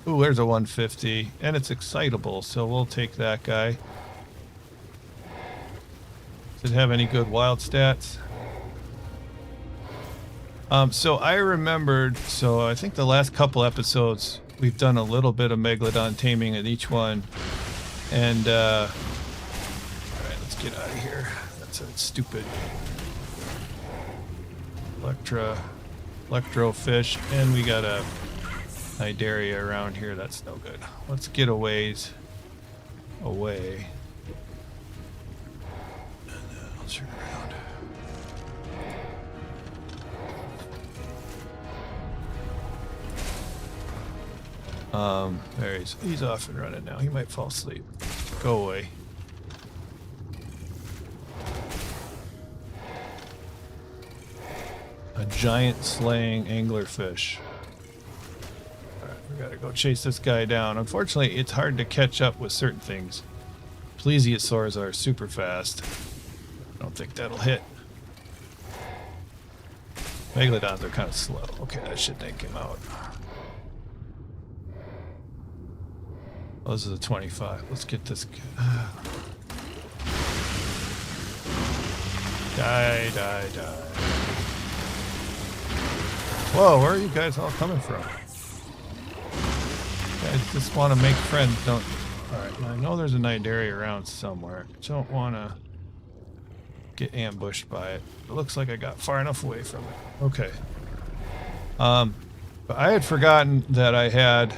Ooh, there's a 150, and it's excitable, so we'll take that guy. Does it have any good wild stats? So I remembered, so I think the last couple episodes we've done a little bit of Megalodon taming at each one. And, alright, let's get out of here. That's a stupid electro fish. And we got a Nidaria around here. That's no good. Let's get a ways away. And I'll turn around. There he's off and running now. He might fall asleep. Go away. A giant slaying anglerfish. Alright, we gotta go chase this guy down. Unfortunately, it's hard to catch up with certain things. Plesiosaurs are super fast. I don't think that'll hit. Megalodons are kind of slow. Okay, that should take him out. Oh, this is a 25. Let's get this guy. Die, die, die. Whoa, where are you guys all coming from? You guys just want to make friends, don't you? Alright, I know there's a Nidaria around somewhere. Don't want to get ambushed by it. It looks like I got far enough away from it. Okay. But I had forgotten that I had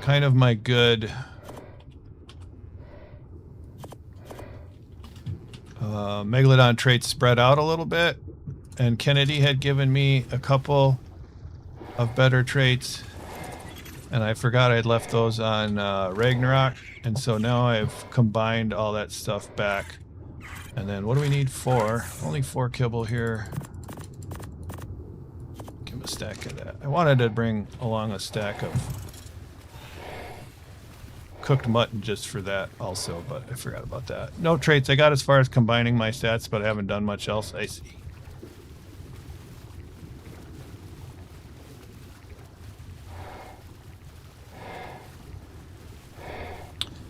kind of my good Megalodon traits spread out a little bit, and Kennedy had given me a couple of better traits. And I forgot I'd left those on Ragnarok, and so now I've combined all that stuff back. And then what do we need? 4. Only 4 kibble here. Give him a stack of that. I wanted to bring along a stack of cooked mutton just for that also, but I forgot about that. No traits. I got as far as combining my stats, but I haven't done much else. I see.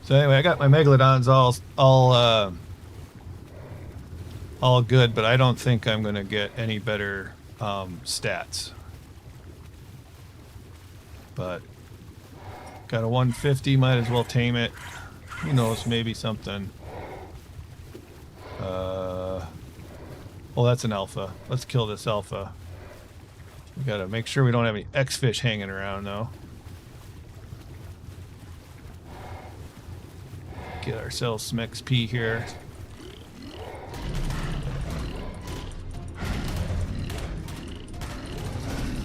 So anyway, I got my megalodons all good, but I don't think I'm going to get any better stats. But got a 150, might as well tame it. Who knows, maybe something. Oh, that's an alpha. Let's kill this alpha. We gotta make sure we don't have any X-fish hanging around, though. Get ourselves some XP here.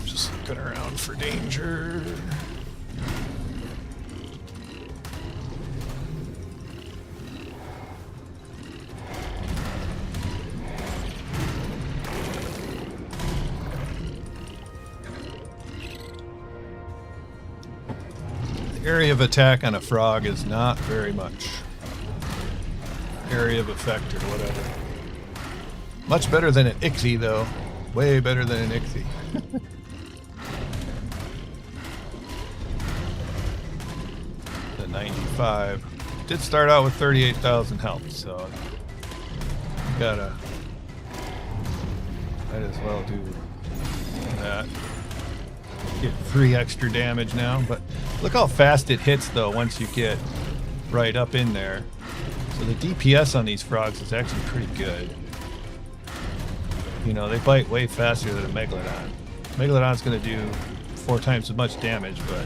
Just looking around for danger. The area of attack on a frog is not very much. Area of effect or whatever. Much better than an Ixie, though. Way better than an Ixie. The 95. Did start out with 38,000 health, so gotta might as well do that. Get 3 extra damage now, but look how fast it hits though once you get right up in there. So the DPS on these frogs is actually pretty good. You know, they bite way faster than a megalodon. Megalodon's going to do 4 times as much damage, but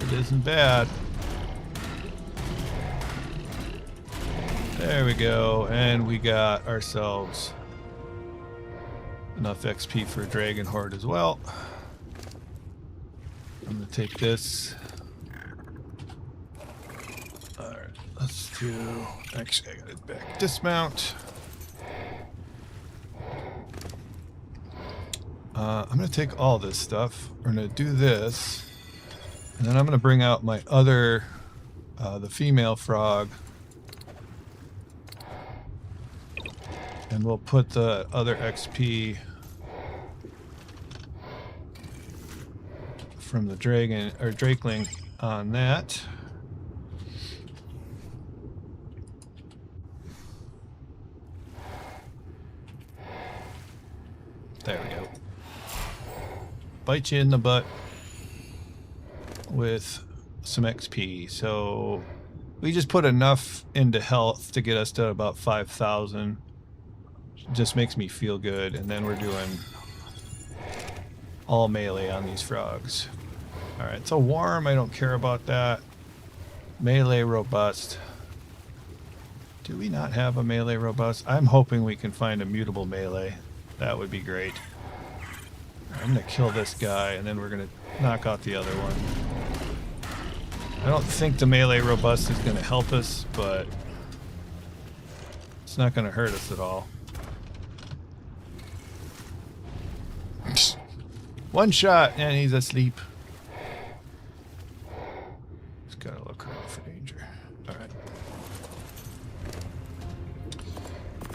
it isn't bad. There we go, and we got ourselves enough XP for Dragon Horde as well. I'm gonna take this. Alright, let's do... Actually, I gotta back dismount. I'm gonna take all this stuff. We're gonna do this. And then I'm gonna bring out my other, the female frog. And we'll put the other XP from the dragon or drakeling on that. There we go. Bite you in the butt with some XP. So we just put enough into health to get us to about 5,000. Just makes me feel good, and then we're doing all melee on these frogs. Alright, so warm, I don't care about that. Melee robust. Do we not have a melee robust? I'm hoping we can find a mutable melee. That would be great. I'm gonna kill this guy, and then we're gonna knock out the other one. I don't think the melee robust is gonna help us, but it's not gonna hurt us at all. One shot and he's asleep. Just gotta look around for danger. Alright.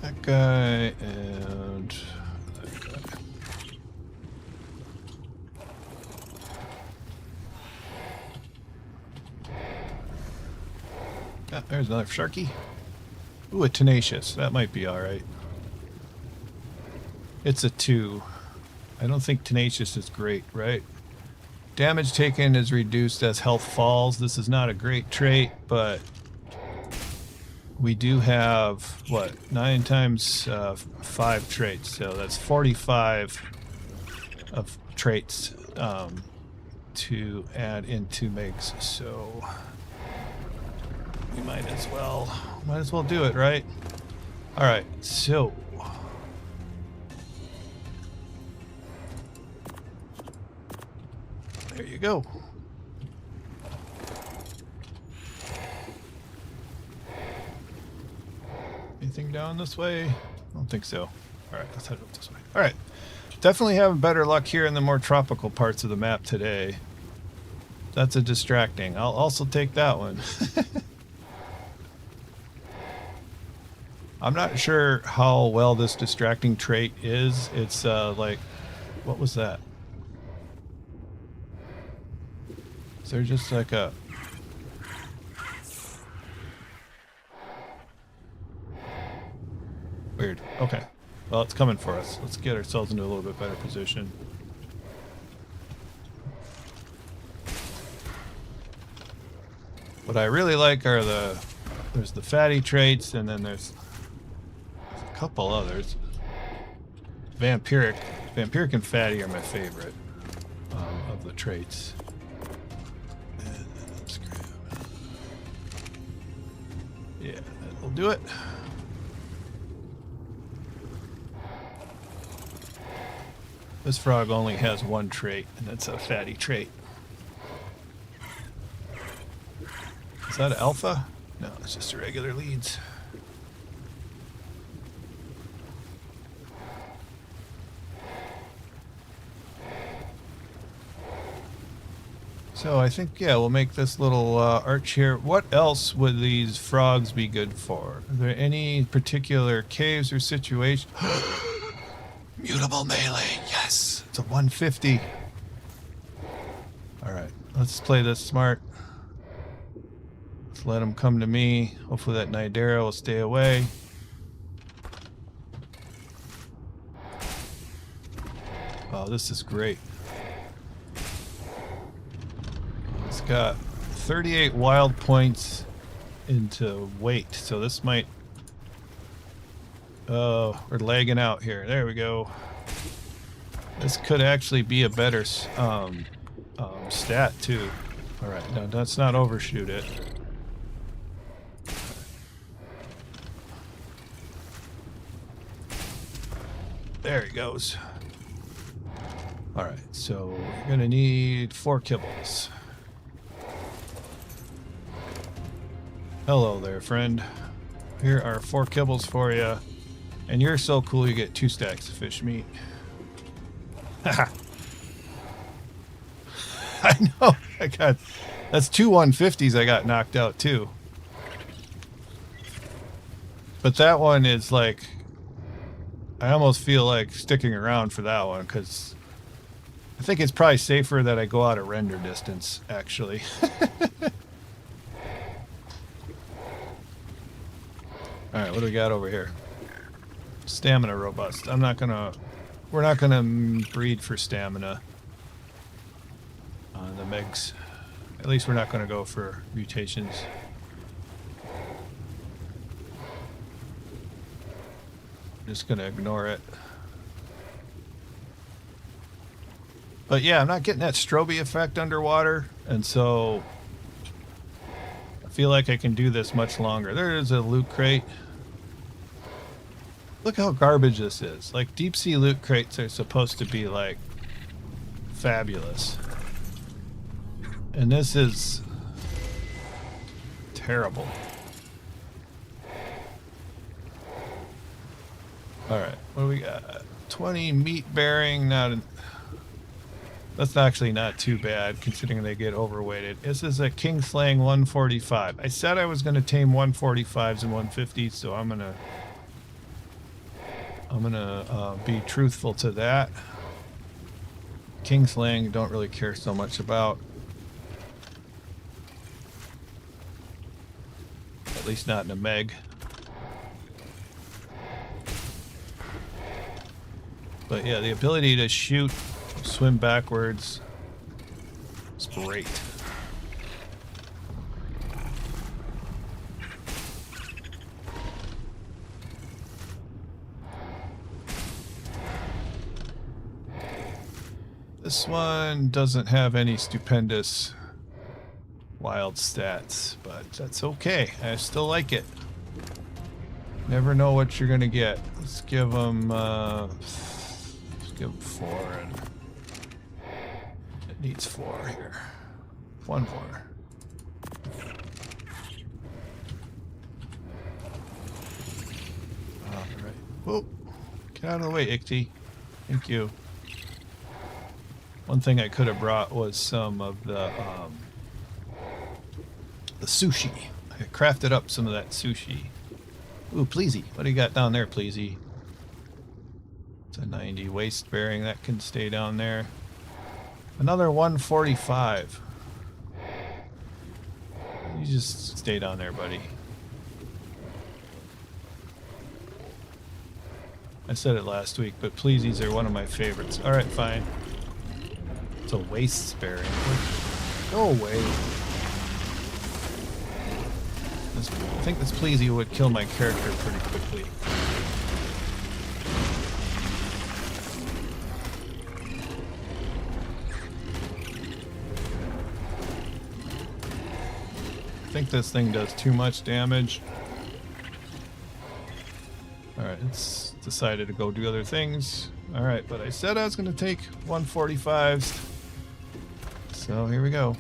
That guy and that guy. Ah, there's another sharky. Ooh, a tenacious. That might be alright. It's a 2. I don't think tenacious is great, right? Damage taken is reduced as health falls. This is not a great trait, but we do have, what, 9 times 5 traits, so that's 45 of traits to add into Megs, so we might as well do it, right? All right, so there you go. Anything down this way? I don't think so. All right, let's head up this way. All right, definitely having better luck here in the more tropical parts of the map today. That's a distracting. I'll also take that one. I'm not sure how well this distracting trait is. It's like, what was that? Is there just like a... Weird. Okay. Well, it's coming for us. Let's get ourselves into a little bit better position. What I really like are there's the fatty traits, and then there's a couple others. Vampiric and fatty are my favorite of the traits. And then let's grab. Yeah, that'll do it. This frog only has one trait, and that's a fatty trait. Is that an alpha? No, it's just a regular leads. So I think, yeah, we'll make this little arch here. What else would these frogs be good for? Are there any particular caves or situations? Mutable melee, yes! It's a 150. Alright, let's play this smart. Let's let them come to me. Hopefully that Nidera will stay away. Oh, this is great. It's got 38 wild points into weight, so this might... Oh, we're lagging out here. There we go. This could actually be a better stat, too. Alright, now let's not overshoot it. There he goes. Alright, so we're going to need 4 kibbles. Hello there, friend. Here are 4 kibbles for you. And you're so cool you get 2 stacks of fish meat. Haha. I know. That's 2 150s I got knocked out too. But that one is like, I almost feel like sticking around for that one because I think it's probably safer that I go out of render distance actually. Alright, what do we got over here? Stamina robust. We're not gonna breed for stamina on the Megs. At least we're not gonna go for mutations. Just gonna ignore it. But yeah, I'm not getting that strobe effect underwater, and so I feel like I can do this much longer. There is a loot crate. Look how garbage this is. Like, deep sea loot crates are supposed to be, like, fabulous. And this is terrible. Alright, what do we got? 20 meat bearing, that's actually not too bad, considering they get overweighted. This is a king slaying 145. I said I was going to tame 145s and 150s, so I'm gonna be truthful to that. Kingslaying don't really care so much about. At least not in a Meg. But yeah, the ability to shoot, swim backwards is great. This one doesn't have any stupendous wild stats, but that's okay. I still like it. Never know what you're gonna get. Let's give them 4, and it needs 4 here. 1 more. All right. Whoa! Get out of the way, Ichty. Thank you. One thing I could have brought was some of the sushi. I crafted up some of that sushi. Ooh, Pleasy. What do you got down there, Pleasy? It's a 90 waste bearing. That can stay down there. Another 145. You just stay down there, buddy. I said it last week, but Pleasies are one of my favorites. Alright, fine. It's a waste bearing. Go away. I think this Pleasy would kill my character pretty quickly. I think this thing does too much damage. Alright, it's decided to go do other things. Alright, but I said I was going to take 145s. So here we go.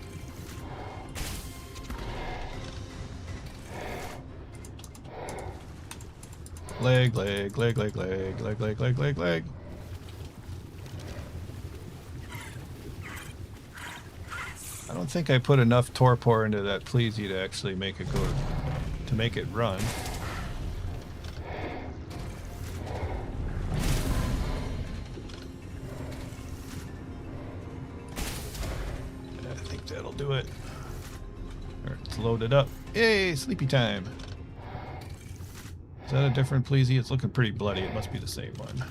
Leg, leg, leg, leg, leg, leg, leg, leg, leg, leg. I don't think I put enough torpor into that Pleasy to actually make it go, to make it run. I think that'll do it. Alright, it's loaded up. Yay, sleepy time. Is that a different Pleasy? It's looking pretty bloody. It must be the same one.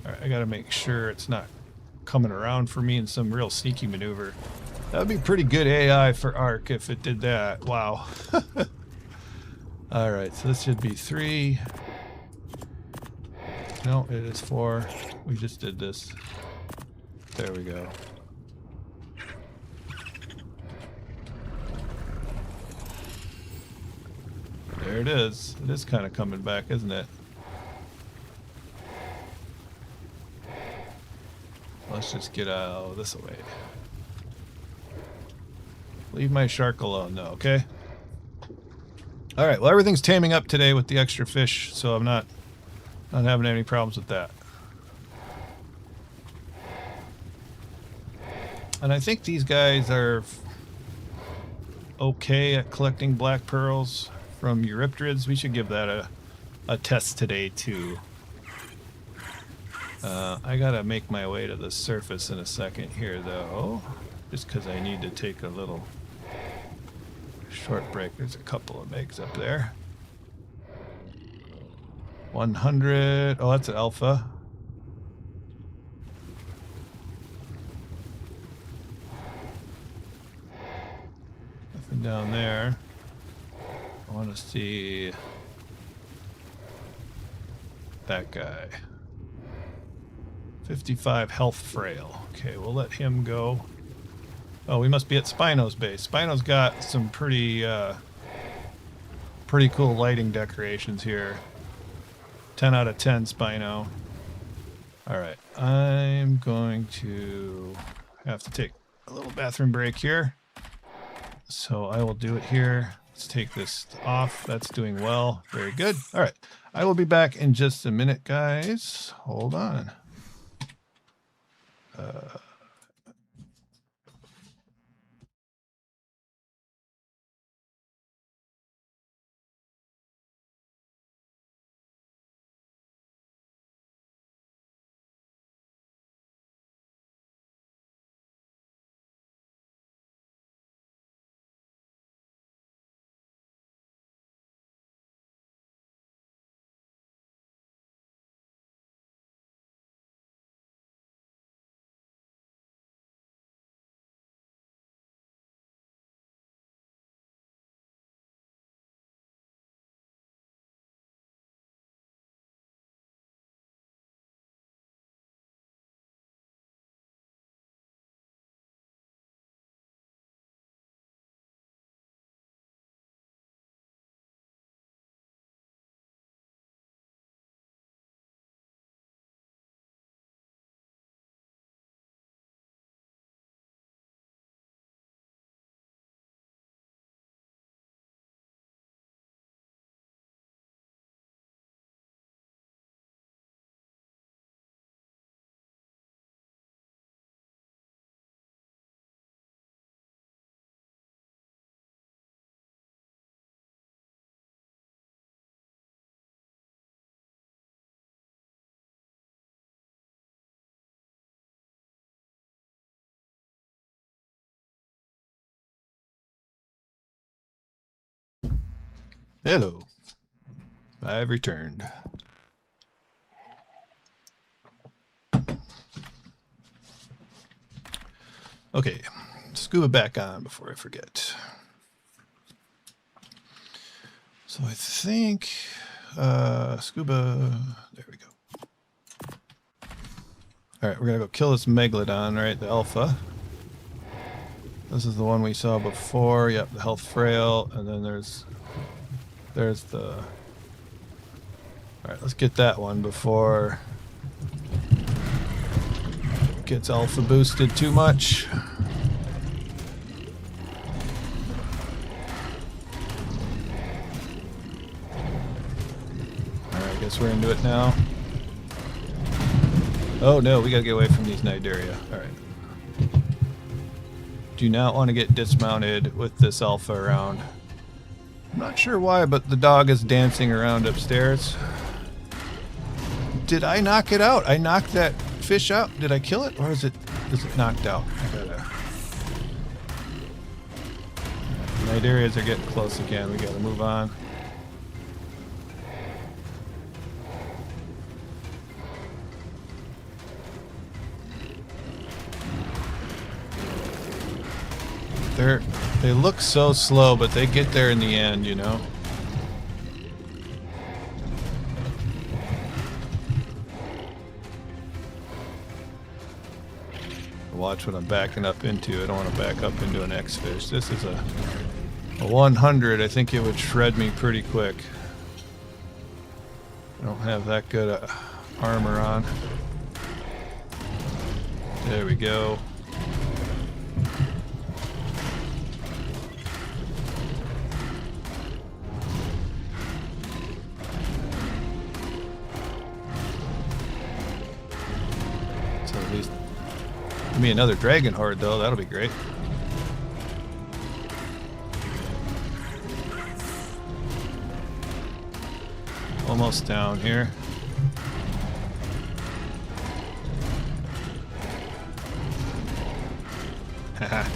Alright, I gotta make sure it's not coming around for me in some real sneaky maneuver. That would be pretty good AI for Ark if it did that. Wow. Alright, so this should be 3. No, it is 4. We just did this. There we go. There it is. It is kind of coming back, isn't it? Let's just get out of this way. Leave my shark alone, though, okay? Alright, well, everything's taming up today with the extra fish, so I'm not having any problems with that. And I think these guys are okay at collecting black pearls from Eurypterids. We should give that a test today, too. I gotta make my way to the surface in a second here, though. Just because I need to take a little short break. There's a couple of eggs up there. 100. Oh, that's an alpha. Nothing down there. I want to see that guy. 55 health frail. Okay, we'll let him go. Oh, we must be at Spino's base. Spino's got some pretty cool lighting decorations here. 10 out of 10, Spino. Alright, I'm going to have to take a little bathroom break here. So I will do it here. Let's take this off. That's doing well. Very good. Alright, I will be back in just a minute, guys. Hold on. Hello. I've returned. Okay, scuba back on before I forget. So I think scuba, there we go. All right, we're gonna go kill this megalodon, right? The alpha. This is the one we saw before. Yep, the health frail, and then there's the. All right, let's get that one before it gets alpha boosted too much. All right, I guess we're into it now. Oh no, we gotta get away from these Nidaria. All right. Do not want to get dismounted with this alpha around. I'm not sure why, but the dog is dancing around upstairs. Did I knock it out? I knocked that fish out. Did I kill it, or is it knocked out? I gotta. Nidarias are getting close again. We gotta move on. They look so slow, but they get there in the end, you know? Watch what I'm backing up into. I don't want to back up into an X-fish. This is a 100. I think it would shred me pretty quick. I don't have that good armor on. There we go. Give me another dragon horde though, that'll be great. Almost down here. Haha.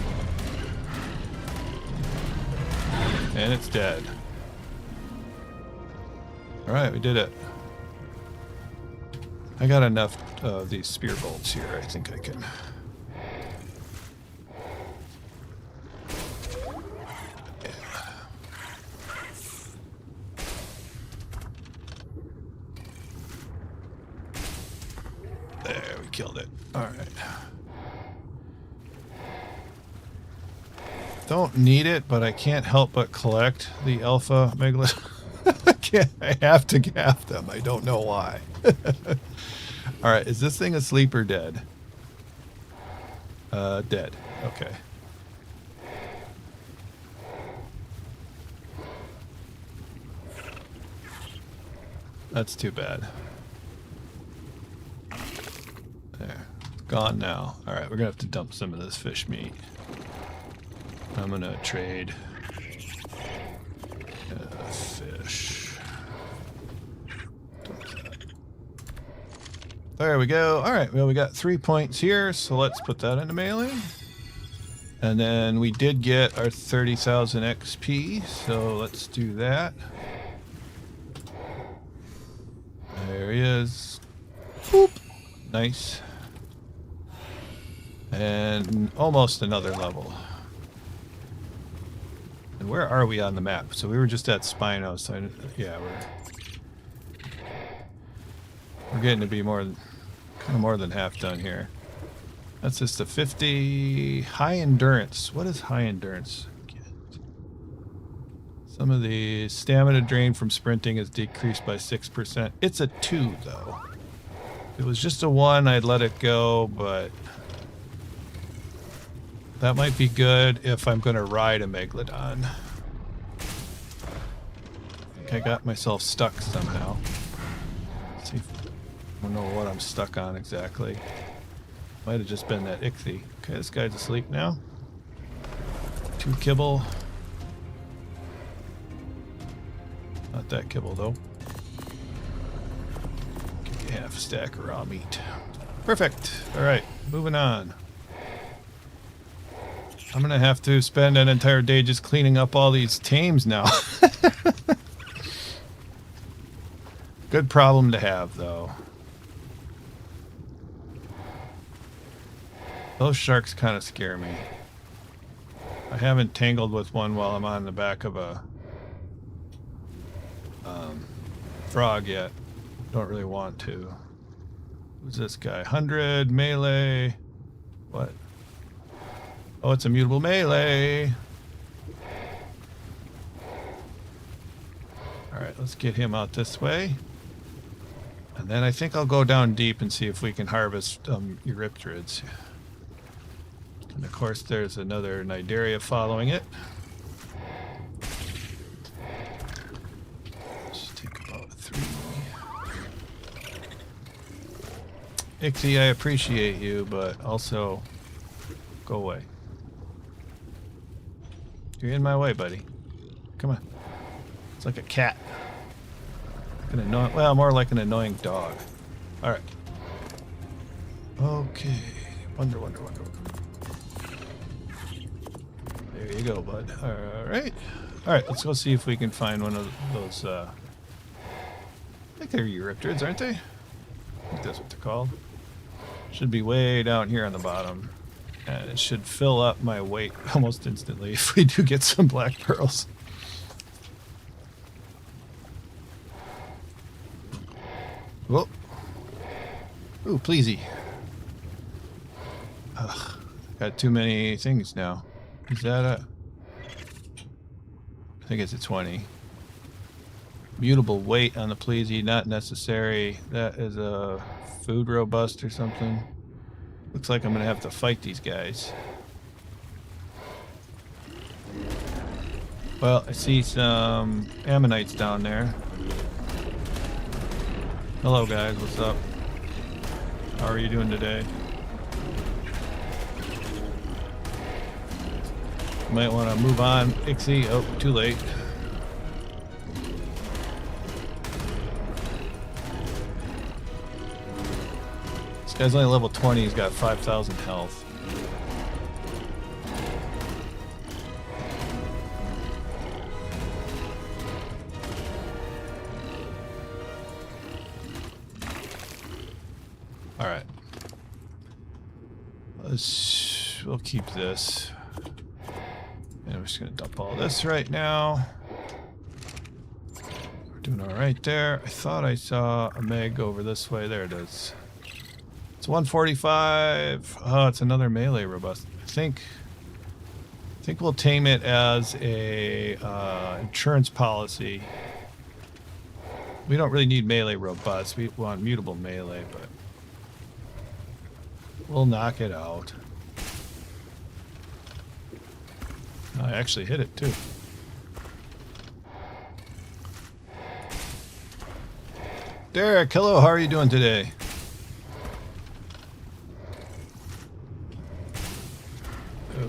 And it's dead. Alright, we did it. I got enough of these spear bolts here, I think I can. There, we killed it. Alright. Don't need it, but I can't help but collect the alpha megalodon. I have to gap them. I don't know why. Alright, is this thing asleep or dead? Dead. Okay. That's too bad. There. Gone now. Alright, we're gonna have to dump some of this fish meat. I'm gonna trade fish. There we go. Alright, well we got 3 points here, so let's put that into melee. And then we did get our 30,000 XP, so let's do that. There he is. Boop. Nice. And almost another level. And where are we on the map? So we were just at Spino, so yeah, we're getting to be kind of more than half done here. That's just a 50 high endurance. What is high endurance? Some of the stamina drain from sprinting is decreased by 6%. It's a 2 though. If it was just a 1, I'd let it go, but that might be good if I'm going to ride a megalodon. I think I got myself stuck somehow. Let's see if, I don't know what I'm stuck on exactly. Might have just been that ichthy. Okay, this guy's asleep now. 2 kibble. Not that kibble though. Give me half a stack of raw meat. Perfect. Alright, moving on. I'm gonna have to spend an entire day just cleaning up all these tames now. Good problem to have, though. Those sharks kind of scare me. I haven't tangled with one while I'm on the back of a frog yet. Don't really want to. Who's this guy? 100 melee. What? Oh, it's a mutable melee. Alright, let's get him out this way. And then I think I'll go down deep and see if we can harvest Eurypterids. And of course there's another Nidaria following it. Let's take about 3. Ixie, I appreciate you, but also go away. You're in my way, buddy. Come on. It's like a cat. An annoying, well, more like an annoying dog. Alright. Okay. Wonder. There you go, bud. Alright. Alright, let's go see if we can find one of those, I think they're Eurypterids, aren't they? I think that's what they're called. Should be way down here on the bottom. And it should fill up my weight almost instantly if we do get some black pearls. Whoa. Ooh, pleasey. Ugh, got too many things now. Is that a... I think it's a 20. Mutable weight on the pleasey, not necessary. That is a food robust or something. Looks like I'm going to have to fight these guys. Well, I see some ammonites down there. Hello guys, what's up? How are you doing today? Might want to move on. Ixie, oh, too late. This guy's only level 20, he's got 5,000 health. Alright. We'll keep this. And we're just going to dump all this right now. We're doing alright there. I thought I saw a meg over this way. There it is. It's 145. Oh, it's another melee robust. I think we'll tame it as a insurance policy. We don't really need melee robust. We want mutable melee, but we'll knock it out. I actually hit it too. Derek, hello, how are you doing today? Oh,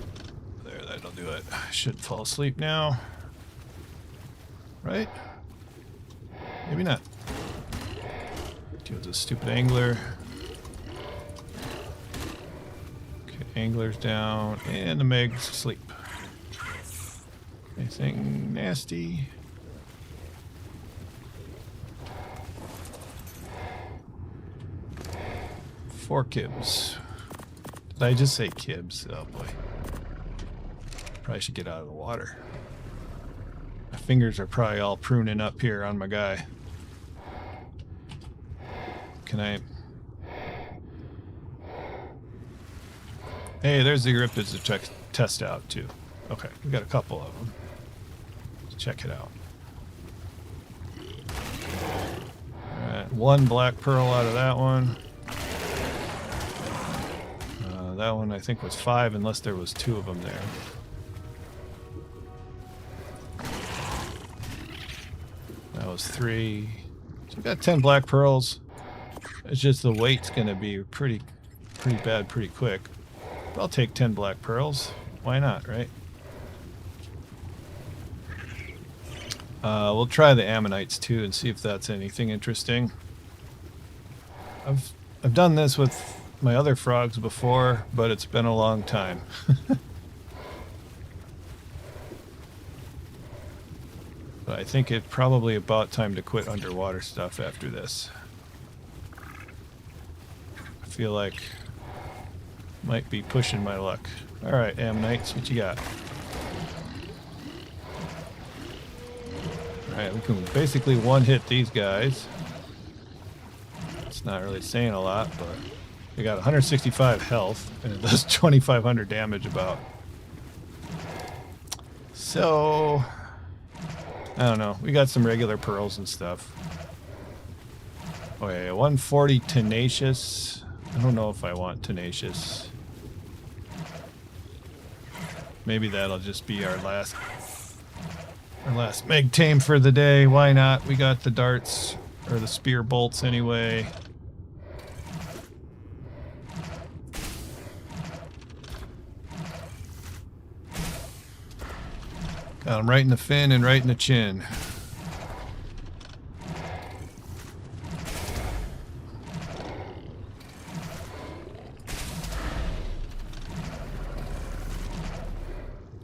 there, that'll do it. I should fall asleep now. Right? Maybe not. Deal with this stupid angler. Okay, angler's down, and the meg's asleep. Anything nasty? Four kibs. Did I just say kibs? Oh boy. Probably should get out of the water. My fingers are probably all pruning up here on my guy. Can I... Hey, there's the Eurypterids to test out too. Okay, we got a couple of them. Let's check it out. Alright, one black pearl out of that one. That one I think was 5 unless there was 2 of them there. That was 3. So we got 10 black pearls. It's just the weight's gonna be pretty bad pretty quick. But I'll take 10 black pearls. Why not, right? We'll try the ammonites too and see if that's anything interesting. I've done this with my other frogs before, but it's been a long time. But I think it's probably about time to quit underwater stuff after this. I feel like might be pushing my luck. Alright, Ammonites, what you got? Alright, we can basically one-hit these guys. It's not really saying a lot, but we got 165 health, and it does 2,500 damage about. So, I don't know. We got some regular pearls and stuff. Okay, 140 tenacious. I don't know if I want tenacious. Maybe that'll just be our last meg tame for the day. Why not? We got the darts or the spear bolts anyway. Got him right in the fin and right in the chin.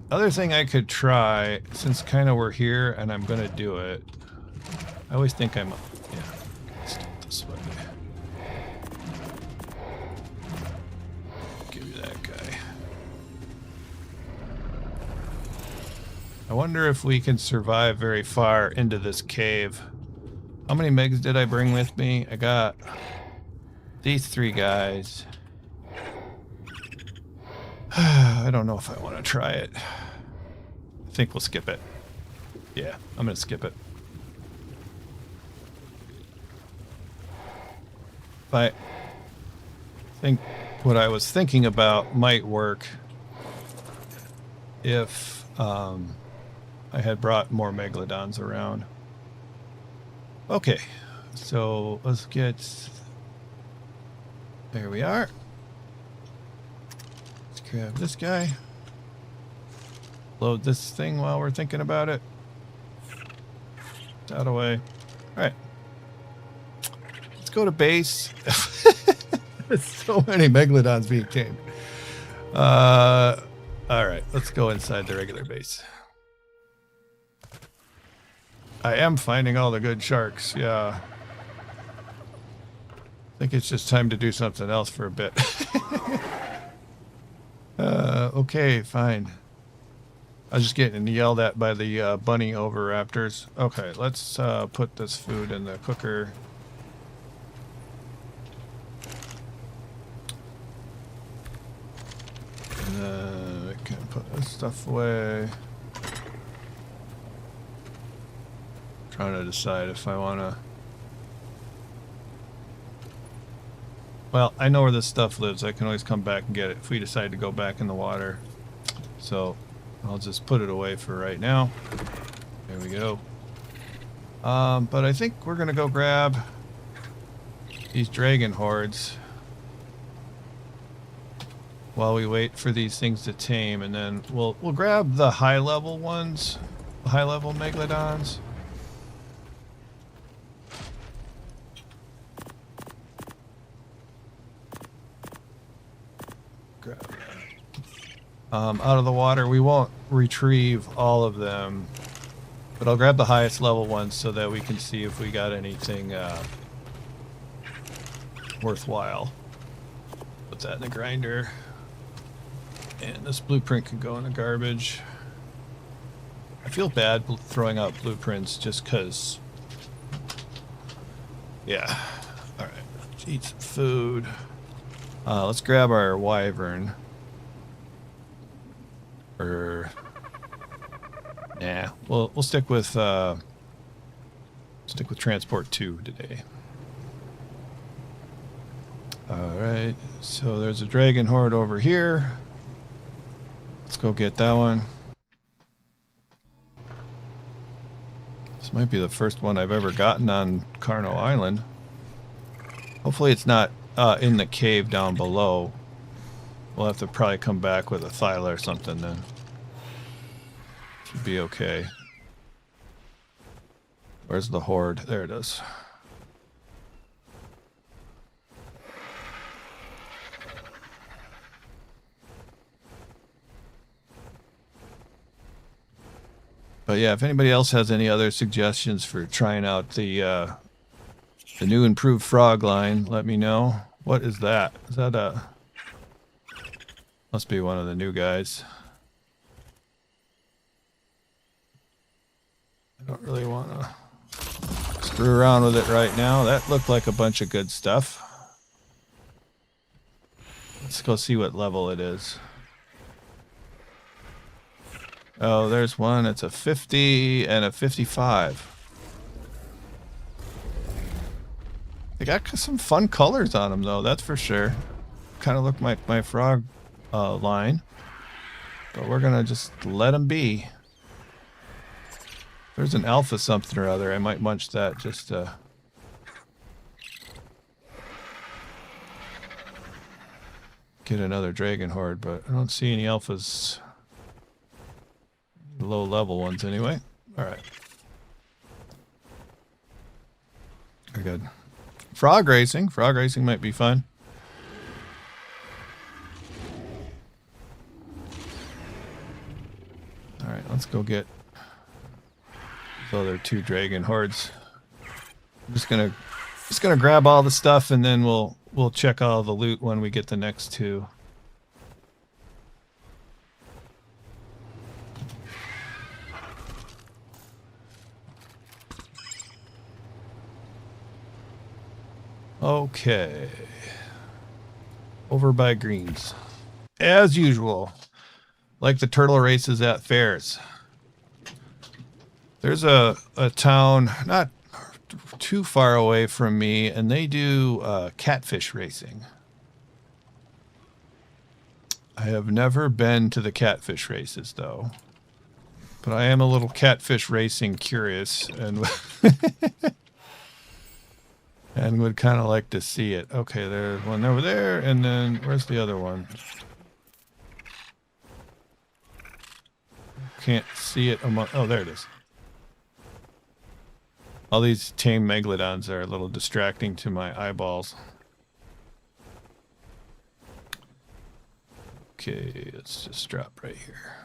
Other thing I could try, since kind of we're here and I'm going to do it. I always think I'm... Yeah, let's do it this way. Give you that guy. I wonder if we can survive very far into this cave. How many megs did I bring with me? I got these 3 guys. I don't know if I want to try it. I think we'll skip it. Yeah, I'm going to skip it. But I think what I was thinking about might work if I had brought more megalodons around. Okay, so let's get... There we are. Grab this guy. Load this thing while we're thinking about it. Out of the way. Alright. Let's go to base. There's so many megalodons being tamed. Alright, let's go inside the regular base. I am finding all the good sharks, yeah. I think it's just time to do something else for a bit. Okay, fine. I was just getting yelled at by the bunny over raptors. Okay, let's put this food in the cooker. And I can put this stuff away. Trying to decide if I want to... Well, I know where this stuff lives. I can always come back and get it if we decide to go back in the water. So I'll just put it away for right now. There we go. But I think we're going to go grab these dragon hordes while we wait for these things to tame, and then we'll grab the high level ones, the high level megalodons. Out of the water. We won't retrieve all of them, but I'll grab the highest level ones so that we can see if we got anything worthwhile. Put that in the grinder, and this blueprint can go in the garbage. I feel bad throwing out blueprints just because, yeah. Alright, let's eat some food. Let's grab our wyvern. Or nah, we'll stick with transport 2 today. All right, so there's a dragon horde over here. Let's go get that one. This might be the first one I've ever gotten on Carno Island. Hopefully it's not in the cave down below. We'll have to probably come back with a thyla or something then. Should be okay. Where's the horde? There it is. But yeah, if anybody else has any other suggestions for trying out the new improved frog line, let me know. What is that? Is that a... Must be one of the new guys. I don't really want to screw around with it right now. That looked like a bunch of good stuff. Let's go see what level it is. Oh, there's one. It's a 50 and a 55. They got some fun colors on them, though. That's for sure. Kind of look like my frog line. But we're going to just let them be. There's an alpha something or other. I might munch that just to... get another dragon horde, but I don't see any alphas. Low level ones anyway. Alright. Very good. Frog racing. Frog racing might be fun. Alright, let's go get those other 2 dragon hordes. I'm just gonna grab all the stuff and then we'll check all the loot when we get the next 2. Okay. Over by Greens. As usual. Like the turtle races at fairs. There's a town not too far away from me, and they do catfish racing. I have never been to the catfish races, though. But I am a little catfish racing curious, and and would kind of like to see it. Okay, there's one over there, and then where's the other one? Can't see it among... Oh, there it is. All these tame megalodons are a little distracting to my eyeballs. Okay, let's just drop right here.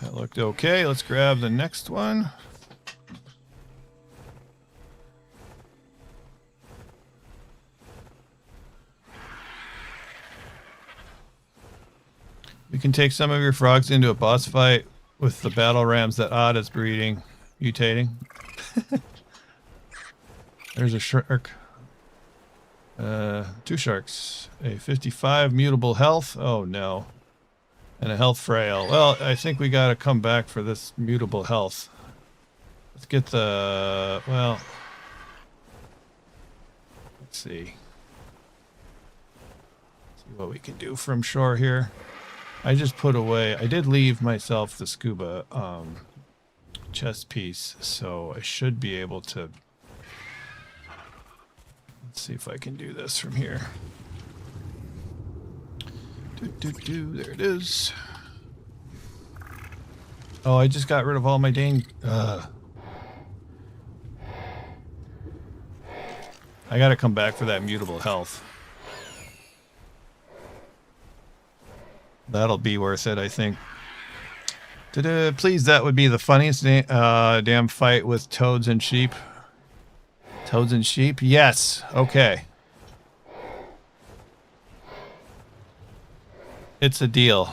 That looked okay. Let's grab the next one. You can take some of your frogs into a boss fight with the battle rams that Odd is breeding, mutating. There's a shark. 2 sharks. A 55 mutable health. Oh no. And a health frail. Well, I think we gotta come back for this mutable health. Let's get the... well... let's see. See what we can do from shore here. I just put away... I did leave myself the scuba chest piece, so I should be able to... let's see if I can do this from here. There it is. Oh, I just got rid of all my dang... I gotta come back for that mutable health. That'll be worth it, I think. Please, that would be the funniest damn fight with toads and sheep. Toads and sheep? Yes. Okay. It's a deal.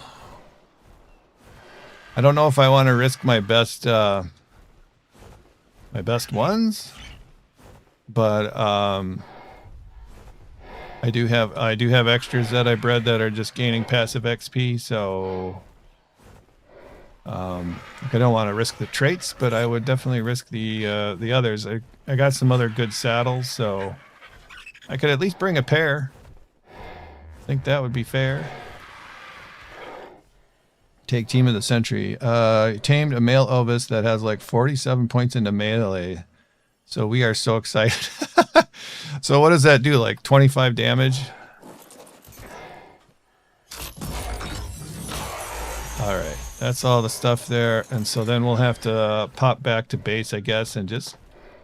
I don't know if I want to risk my best ones, but I do have extras that I bred that are just gaining passive XP, so I don't want to risk the traits, but I would definitely risk the others. I got some other good saddles, so I could at least bring a pair. I think that would be fair. Take team of the century. Tamed a male Ovis that has like 47 points into melee. So we are so excited. So what does that do? Like 25 damage? Alright. That's all the stuff there. And so then we'll have to pop back to base, I guess, and just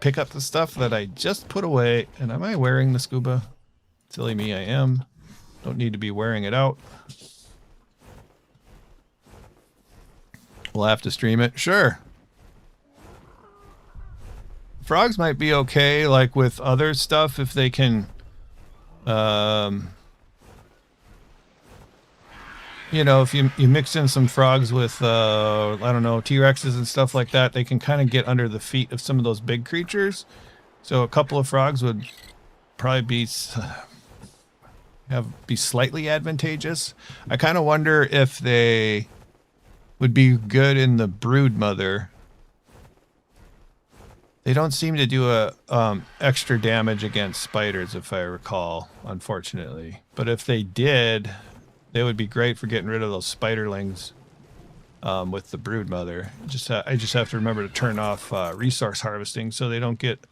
pick up the stuff that I just put away. And am I wearing the scuba? Silly me, I am. Don't need to be wearing it out. We'll have to stream it. Sure. Frogs might be okay, like with other stuff, if they can, you know, if you mix in some frogs with, I don't know, T-Rexes and stuff like that, they can kind of get under the feet of some of those big creatures. So a couple of frogs would probably be slightly advantageous. I kind of wonder if they would be good in the brood mother. They don't seem to do a extra damage against spiders, if I recall, unfortunately. But if they did, they would be great for getting rid of those spiderlings with the brood mother. I just have to remember to turn off resource harvesting so they don't get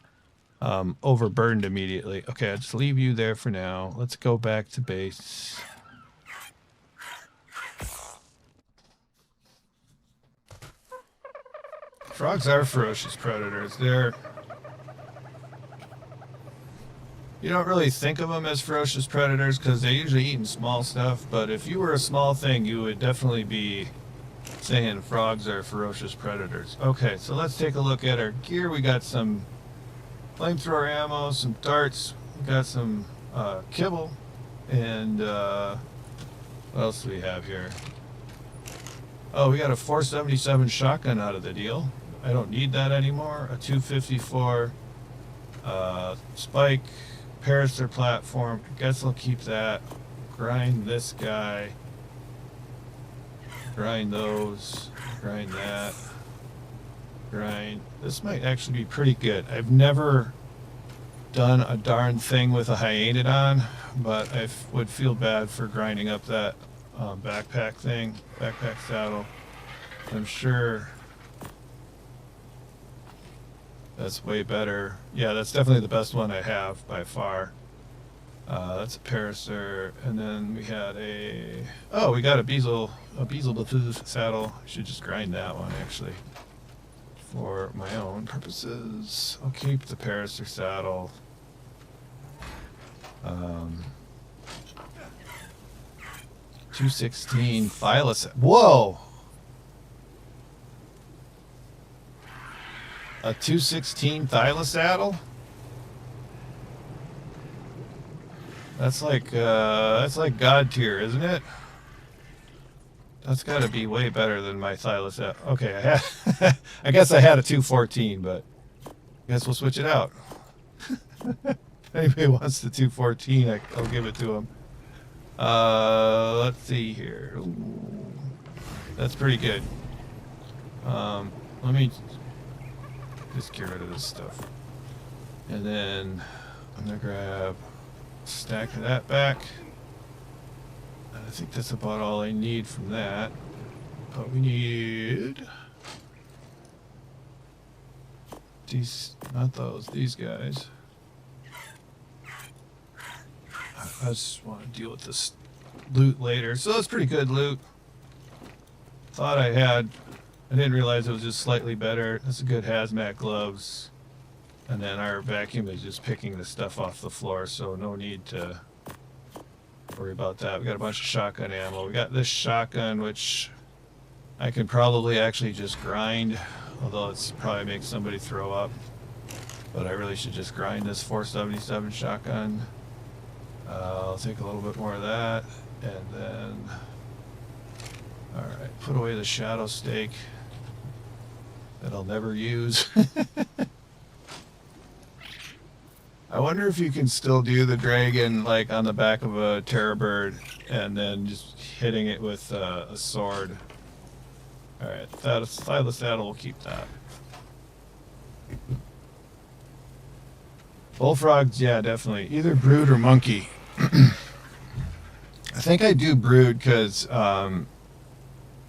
overburdened immediately. Okay, I'll just leave you there for now. Let's go back to base. Frogs are ferocious predators. You don't really think of them as ferocious predators because they're usually eating small stuff, but if you were a small thing, you would definitely be saying frogs are ferocious predators. Okay, so let's take a look at our gear. We got some flamethrower ammo, some darts, we got some kibble, and what else do we have here? Oh, we got a 477 shotgun out of the deal. I don't need that anymore. A 254 spike, parasaur platform. Guess I'll keep that. Grind this guy. Grind those. Grind that. Grind. This might actually be pretty good. I've never done a darn thing with a hyaenodon, but I would feel bad for grinding up that backpack thing, backpack saddle. I'm sure that's way better. Yeah, that's definitely the best one I have by far. That's a parasaur, and then we had we got a bezel saddle. I should just grind that one actually for my own purposes. I'll keep the parasaur saddle. 216 Phyllis. Whoa! A 216 Thyla saddle? That's like God tier, isn't it? That's got to be way better than my Thyla saddle. Okay, I guess I had a 214, but I guess we'll switch it out. If anybody wants the 214, I'll give it to him. Let's see here. Ooh, that's pretty good. Let me just get rid of this stuff. And then I'm gonna grab a stack of that back. And I think that's about all I need from that. But we need these, not those, these guys. I just want to deal with this loot later. So that's pretty good loot. Thought I didn't realize it was just slightly better. That's a good hazmat gloves. And then our vacuum is just picking the stuff off the floor, so no need to worry about that. We got a bunch of shotgun ammo. We got this shotgun, which I can probably actually just grind, although it's probably makes somebody throw up. But I really should just grind this 477 shotgun. I'll take a little bit more of that, and then, all right, put away the shadow stake that I'll never use. I wonder if you can still do the dragon like on the back of a terror bird and then just hitting it with a sword. All right, Thyla saddle, we'll keep that. Bullfrogs, yeah, definitely. Either brood or monkey. I think I do brood because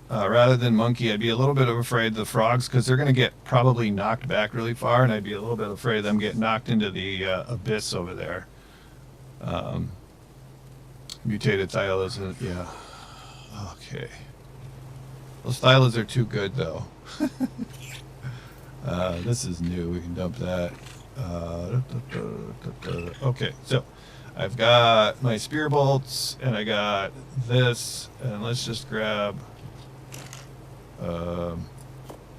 rather than monkey, I'd be a little bit afraid of the frogs because they're going to get probably knocked back really far, and I'd be a little bit afraid of them getting knocked into the abyss over there. Mutated Thylas, yeah. Okay. Those Thylas are too good, though. This is new. We can dump that. Okay, so I've got my spear bolts and I got this, and let's just grab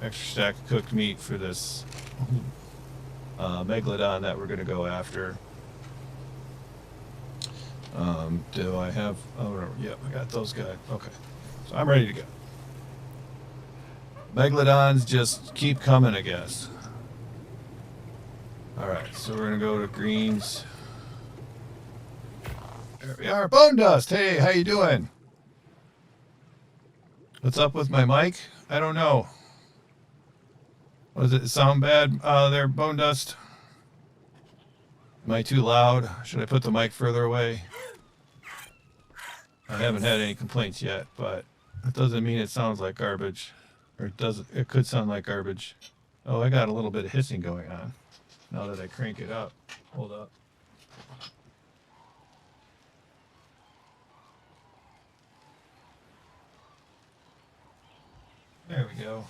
extra stack of cooked meat for this megalodon that we're going to go after. Do I have... Oh, no, yeah, I got those guys. Okay, so I'm ready to go. Megalodons just keep coming, I guess. Alright, so we're going to go to greens. There we are. BBonedust! Hey, how you doing? What's up with my mic? I don't know. Does it sound bad there, BBonedust? Am I too loud? Should I put the mic further away? I haven't had any complaints yet, but it doesn't mean it sounds like garbage. Or it doesn't. It could sound like garbage. Oh, I got a little bit of hissing going on now that I crank it up. Hold up. There we go.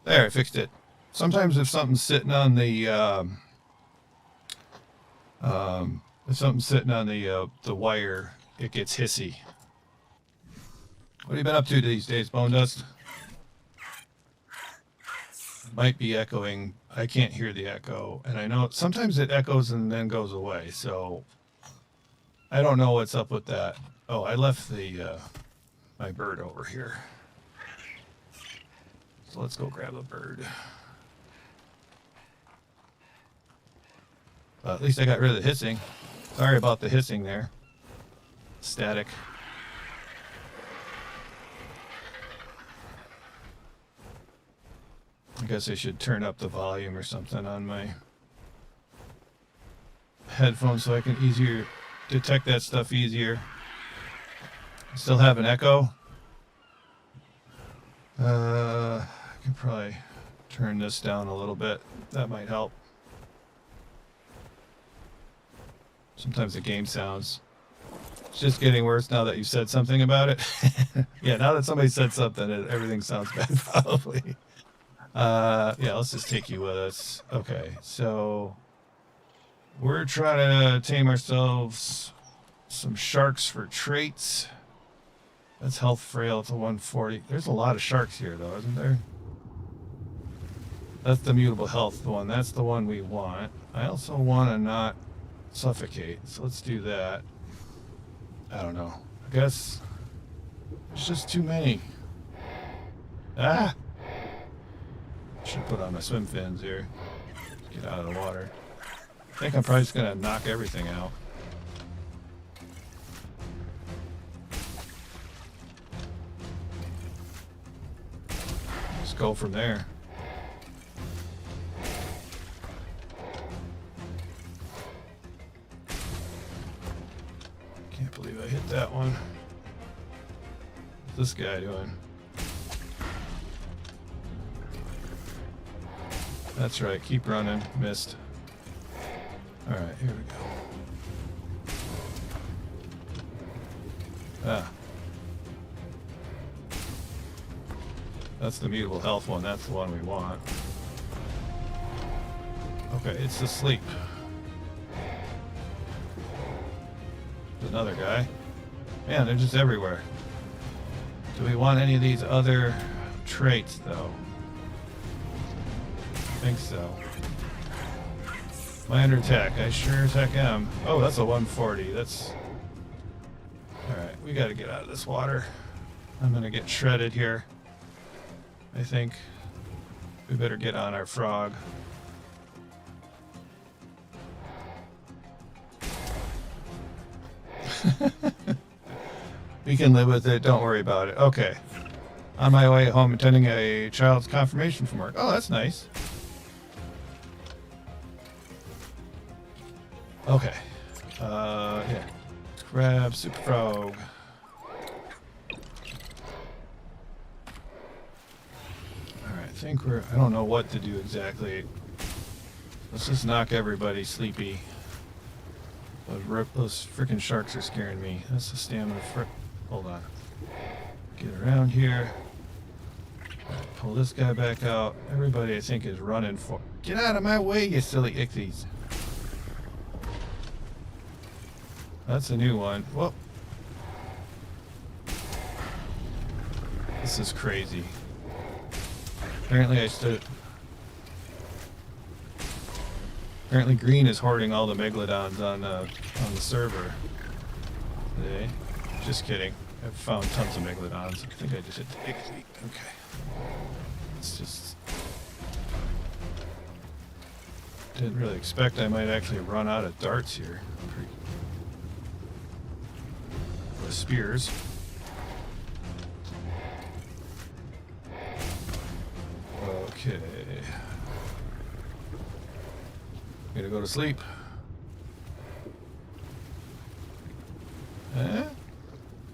There, I fixed it. Sometimes if something's sitting on the the wire, it gets hissy. What have you been up to these days, BBonedust? Might be echoing. I can't hear the echo, and I know sometimes it echoes and then goes away. So I don't know what's up with that. Oh, I left the my bird over here. So let's go grab a bird. At least I got rid of the hissing. Sorry about the hissing there. Static. I guess I should turn up the volume or something on my headphones so I can easier detect that stuff easier. Still have an echo. I can probably turn this down a little bit. That might help. Sometimes the game sounds. It's just getting worse now that you said something about it. Yeah, now that somebody said something, everything sounds bad probably. Yeah, let's just take you with us. Okay, so we're trying to tame ourselves some sharks for traits. That's health frail to 140. There's a lot of sharks here, though, isn't there? That's the mutable health one. That's the one we want. I also want to not suffocate, so let's do that. I don't know. I guess there's just too many. Ah! Should put on my swim fins here. Get out of the water. I think I'm probably just gonna knock everything out. Just go from there. Can't believe I hit that one. What's this guy doing? That's right, keep running. Missed. Alright, here we go. Ah. That's the mutable health one. That's the one we want. Okay, it's asleep. There's another guy. Man, they're just everywhere. Do we want any of these other traits, though? I think so. Am I under attack? I sure as heck am. Oh, that's a 140. That's... Alright, we gotta get out of this water. I'm gonna get shredded here. I think we better get on our frog. We can live with it. Don't worry about it. Okay. On my way home, attending a child's confirmation from work. Oh, that's nice. Okay. Yeah. Let's grab Super Frog. Alright, I think we're... I don't know what to do exactly. Let's just knock everybody sleepy. Those freaking sharks are scaring me. That's the stamina. Hold on. Get around here. Alright, pull this guy back out. Everybody, I think, is running for... Get out of my way, you silly ichthies. That's a new one. Whoop. This is crazy. Apparently I stood... Apparently Green is hoarding all the megalodons on the server today. Just kidding. I've found tons of megalodons. I think I just hit the ichthy. Okay. It's just... Didn't really expect I might actually run out of darts here. With spears. Okay. Gonna go to sleep.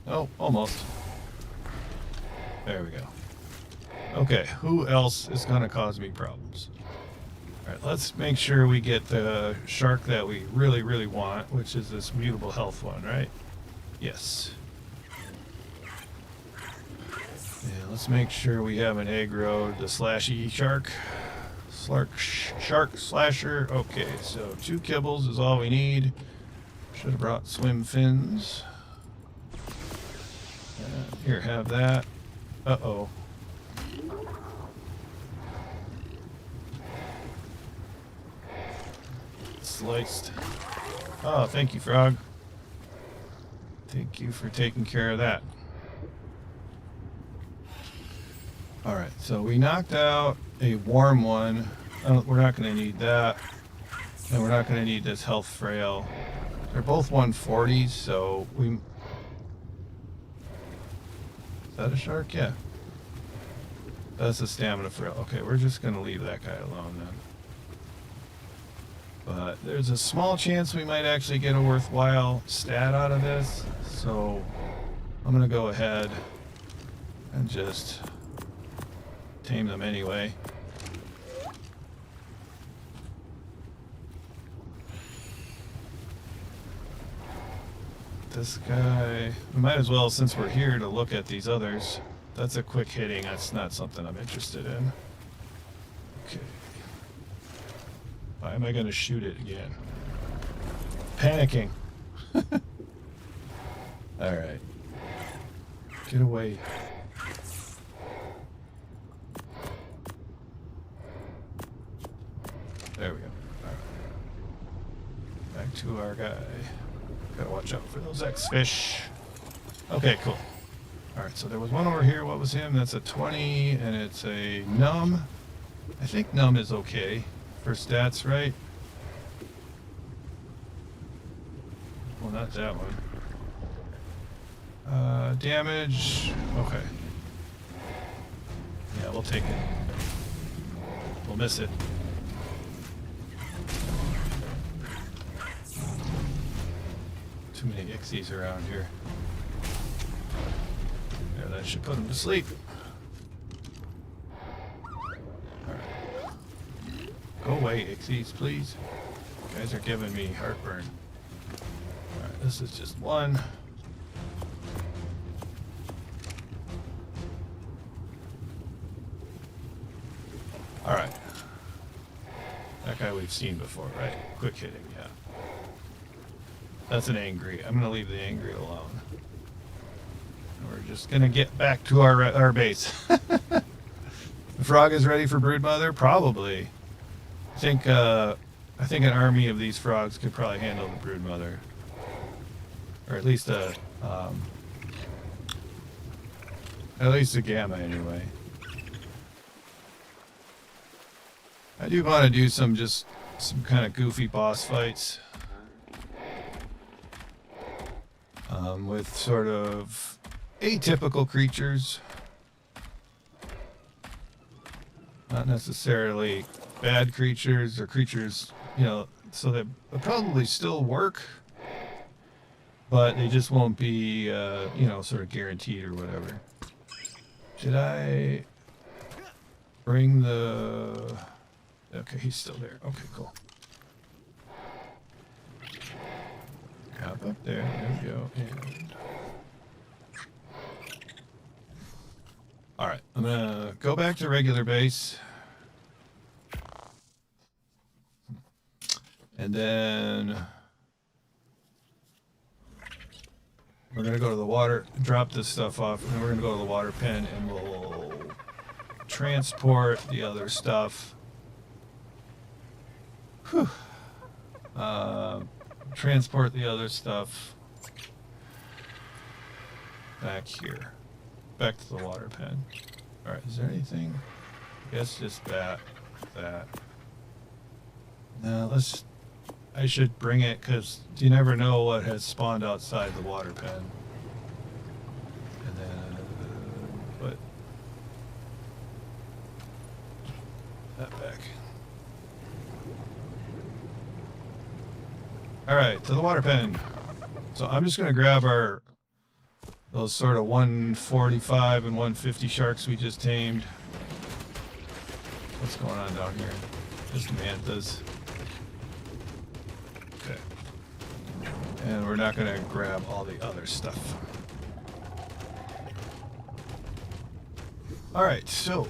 Oh, almost. There we go. Okay, who else is gonna cause me problems? Alright, let's make sure we get the shark that we really, really want, which is this mutable health one, right? Yes. Yeah, let's make sure we have an aggro the slashy shark. Shark slasher. Okay, so 2 kibbles is all we need. Should have brought swim fins. Here, have that. Uh-oh. Sliced. Oh, thank you, Frog. Thank you for taking care of that. Alright, so we knocked out a warm one. We're not going to need that. And we're not going to need this health frail. They're both 140s, so we... Is that a shark? Yeah. That's a stamina frail. Okay, we're just going to leave that guy alone then. But there's a small chance we might actually get a worthwhile stat out of this. So I'm going to go ahead and just tame them anyway. This guy, we might as well, since we're here, to look at these others. That's a quick hitting. That's not something I'm interested in. Okay. Why am I going to shoot it again? Panicking. Alright. Get away. There we go. Alright. Back to our guy. Gotta watch out for those X-fish. Okay, cool. Alright, so there was one over here. What was him? That's a 20, and it's a numb. I think numb is okay for stats, right? Well, not that one. Damage. Okay. Yeah, we'll take it. We'll miss it. Too many ichthies around here. Yeah, that should put him to sleep. Alright. Go away, ichthies, please. You guys are giving me heartburn. Alright, this is just one. Alright. That guy we've seen before, right? Quick hitting, yeah. That's an angry. I'm going to leave the angry alone. We're just going to get back to our base. The frog is ready for broodmother? Probably. I think an army of these frogs could probably handle the broodmother. Or at least a gamma anyway. I do want to do some kind of goofy boss fights. With sort of atypical creatures. Not necessarily bad creatures or creatures, you know, so that they'll probably still work, but they just won't be, you know, sort of guaranteed or whatever. Did I bring the... Okay, he's still there. Okay, cool. Hop up there. There we go. And... Alright, I'm gonna go back to regular base. And then we're gonna go to the water, drop this stuff off, and then we're gonna go to the water pen and we'll transport the other stuff. Whew. Transport the other stuff back here, back to the water pen. All right, is there anything? I guess just that. No, I should bring it because you never know what has spawned outside the water pen. And then put that back. All right, to the water pen. So I'm just gonna grab those sort of 145 and 150 sharks we just tamed. What's going on down here? Just mantas. Okay. And we're not gonna grab all the other stuff. All right, so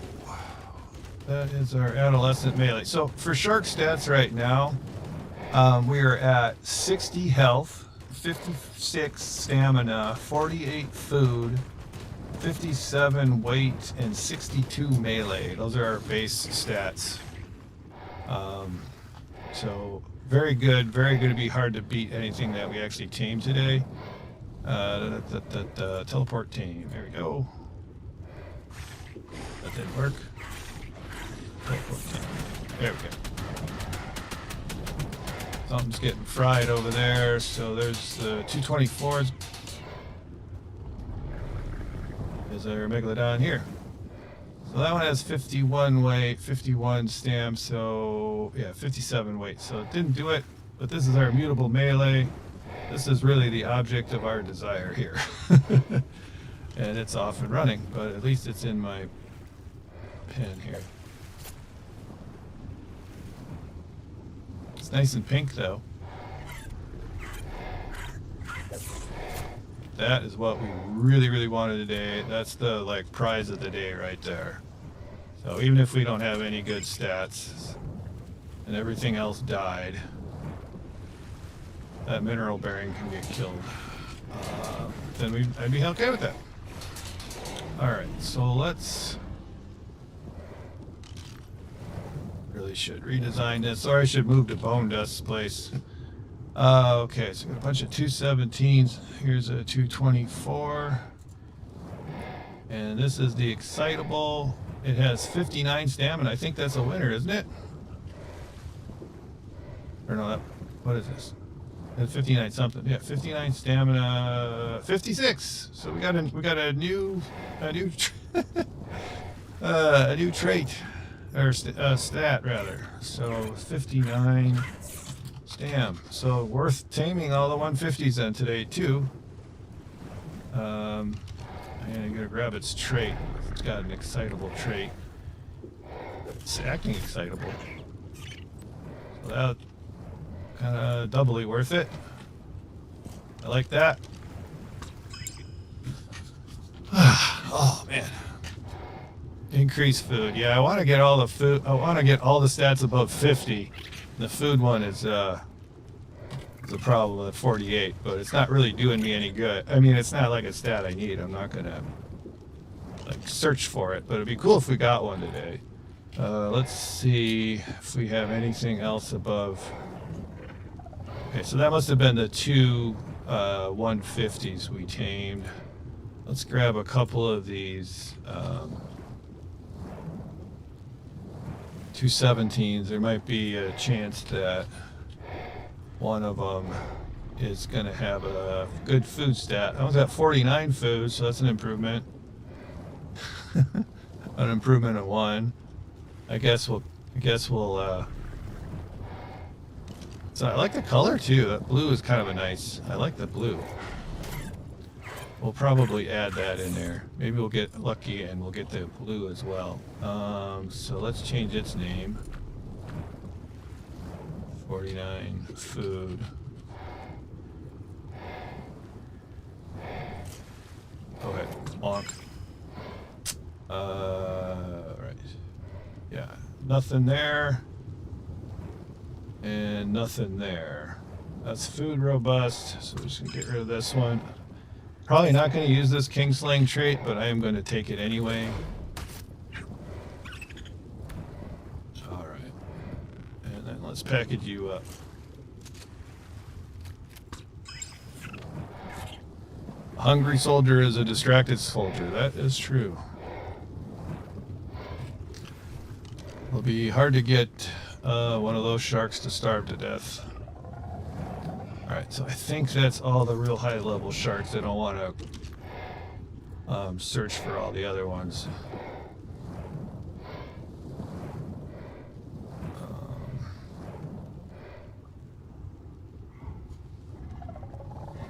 that is our adolescent melee. So for shark stats right now, we are at 60 health, 56 stamina, 48 food, 57 weight, and 62 melee. Those are our base stats. So very good to be hard to beat anything that we actually tamed today. Teleport tame. There we go. That didn't work. Teleport tame. There we go. Something's getting fried over there, so there's the 224s. There's our Megalodon here. So that one has 51 weight, 51 stam, so yeah, 57 weight. So it didn't do it, but this is our mutable melee. This is really the object of our desire here. And it's off and running, but at least it's in my pen here. It's nice and pink though. That is what we really wanted today. That's the like prize of the day right there. So even if we don't have any good stats and everything else died, that mineral bearing can get killed. Then I'd be okay with that. All right, so let's. Really should redesign this, or I should move to BBonedust's place. Okay, so we got a bunch of 217s. Here's a 224. And this is the excitable. It has 59 stamina. I think that's a winner, isn't it? Or no, what is this? It's 59 something. Yeah, 59 stamina, 56. So we got a new a new trait. Or stat rather. So 59 stam. So worth taming all the 150s then today too. I'm gonna grab its trait. It's got an excitable trait. It's acting excitable. So that kind of doubly worth it. I like that. Oh man. Increase food. Yeah, I want to get all the food. I want to get all the stats above 50. The food one is a problem at 48, but it's not really doing me any good. I mean, it's not like a stat I need. I'm not gonna like search for it, but it'd be cool if we got one today. Let's see if we have anything else above. Okay, so that must have been the two 150s we tamed. Let's grab a couple of these. 217s. There might be a chance that one of them is going to have a good food stat. I was at 49 food, so that's an improvement. An improvement of 1. I guess we'll. So I like the color too. That blue is kind of a nice. I like the blue. We'll probably add that in there. Maybe we'll get lucky and we'll get the blue as well. So let's change its name. 49 food. Go ahead, bonk. nothing there. And nothing there. That's food robust, so we're just going to get rid of this one. Probably not going to use this Kingsling trait, but I am going to take it anyway. Alright. And then let's package you up. A hungry soldier is a distracted soldier. That is true. It'll be hard to get one of those sharks to starve to death. Alright, so I think that's all the real high level sharks. I don't want to search for all the other ones.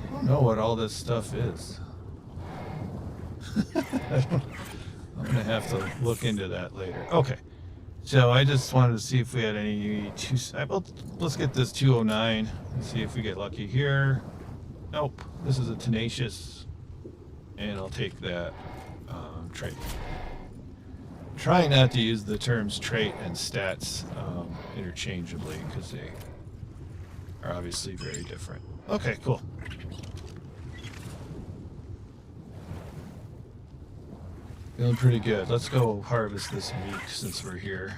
I don't know what all this stuff is. I'm going to have to look into that later. Okay. So I just wanted to see if we had any let's get this 209 and see if we get lucky here. Nope, this is a tenacious, and I'll take that trait. Trying not to use the terms trait and stats interchangeably because they are obviously very different. Okay, cool. Feeling pretty good. Let's go harvest this meat since we're here.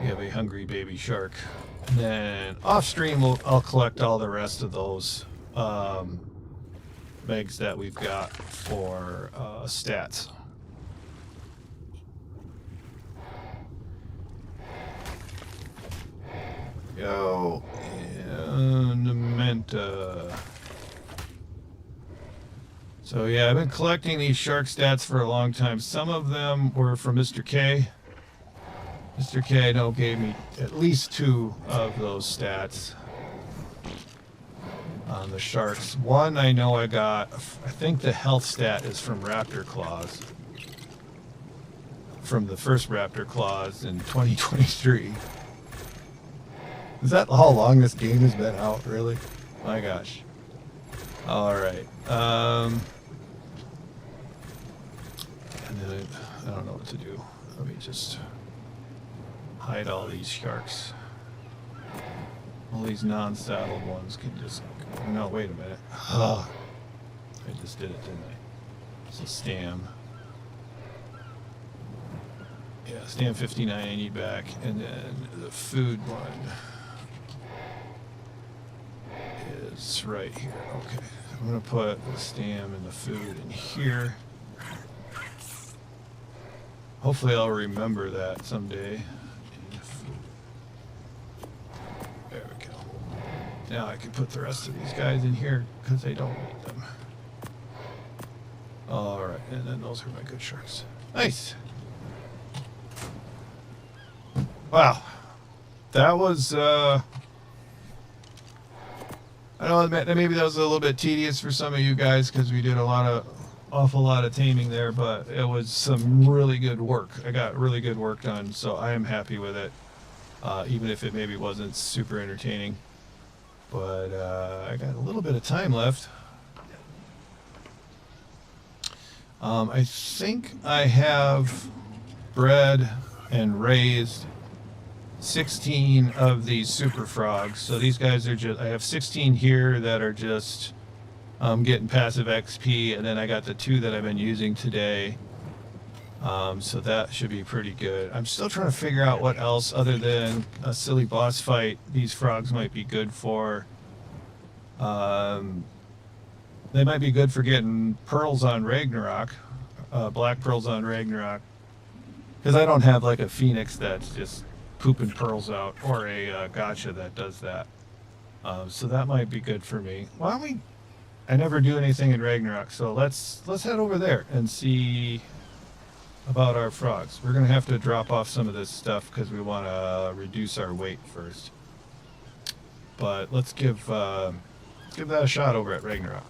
We have a hungry baby shark. And then off stream, I'll collect all the rest of those megs that we've got for stats. Go and Menta. So yeah, I've been collecting these shark stats for a long time. Some of them were from Mr. K. Mr. K, I know, gave me at least 2 of those stats on the sharks. One I know I got, I think the health stat is from Raptor Claws. From the first Raptor Claws in 2023. Is that how long this game has been out, really? My gosh. Alright. And then I don't know what to do. Let me just hide all these sharks. All these non-saddled ones can just... No, wait a minute. Oh, I just did it, didn't I? So Stam. Yeah, Stam 59 I need back. And then the food one is right here. Okay. I'm going to put the Stam and the food in here. Hopefully I'll remember that someday. There we go. Now I can put the rest of these guys in here because I don't need them. Alright, and then those are my good sharks. Nice! Wow. That was, I know maybe that was a little bit tedious for some of you guys because we did awful lot of taming there, but it was some really good work. I got really good work done, so I am happy with it, even if it maybe wasn't super entertaining. But I got a little bit of time left. I think I have bred and raised 16 of these super frogs. So these guys are just, I have 16 here that are just getting passive XP, and then I got the 2 that I've been using today. So that should be pretty good. I'm still trying to figure out what else other than a silly boss fight these frogs might be good for. They might be good for getting pearls on Ragnarok, black pearls on Ragnarok, because I don't have like a phoenix that's just pooping pearls out, or a gacha that does that. So that might be good for me. Why don't we? I never do anything in Ragnarok, so let's head over there and see about our frogs. We're gonna have to drop off some of this stuff because we want to reduce our weight first. But let's give that a shot over at Ragnarok.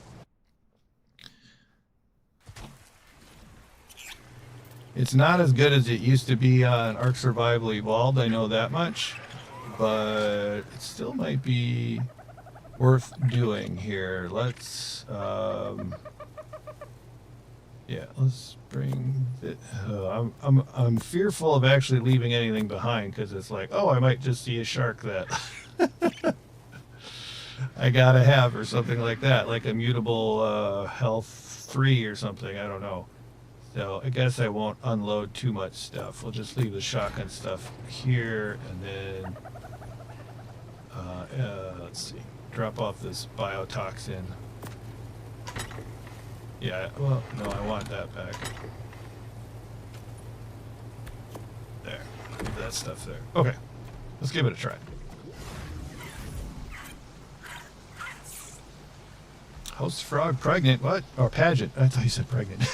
It's not as good as it used to be on Ark Survival Evolved, I know that much, but it still might be worth doing here. Let's Yeah, let's bring it. I'm fearful of actually leaving anything behind because it's like, oh, I might just see a shark that I gotta have or something like that, like a mutable health 3 or something. I don't know. So I guess I won't unload too much stuff. We'll just leave the shotgun stuff here, and then let's see, drop off this biotoxin. Yeah, well, no, I want that back. There, leave that stuff there. Okay, let's give it a try. Host frog pregnant? What? Or pageant? I thought you said pregnant.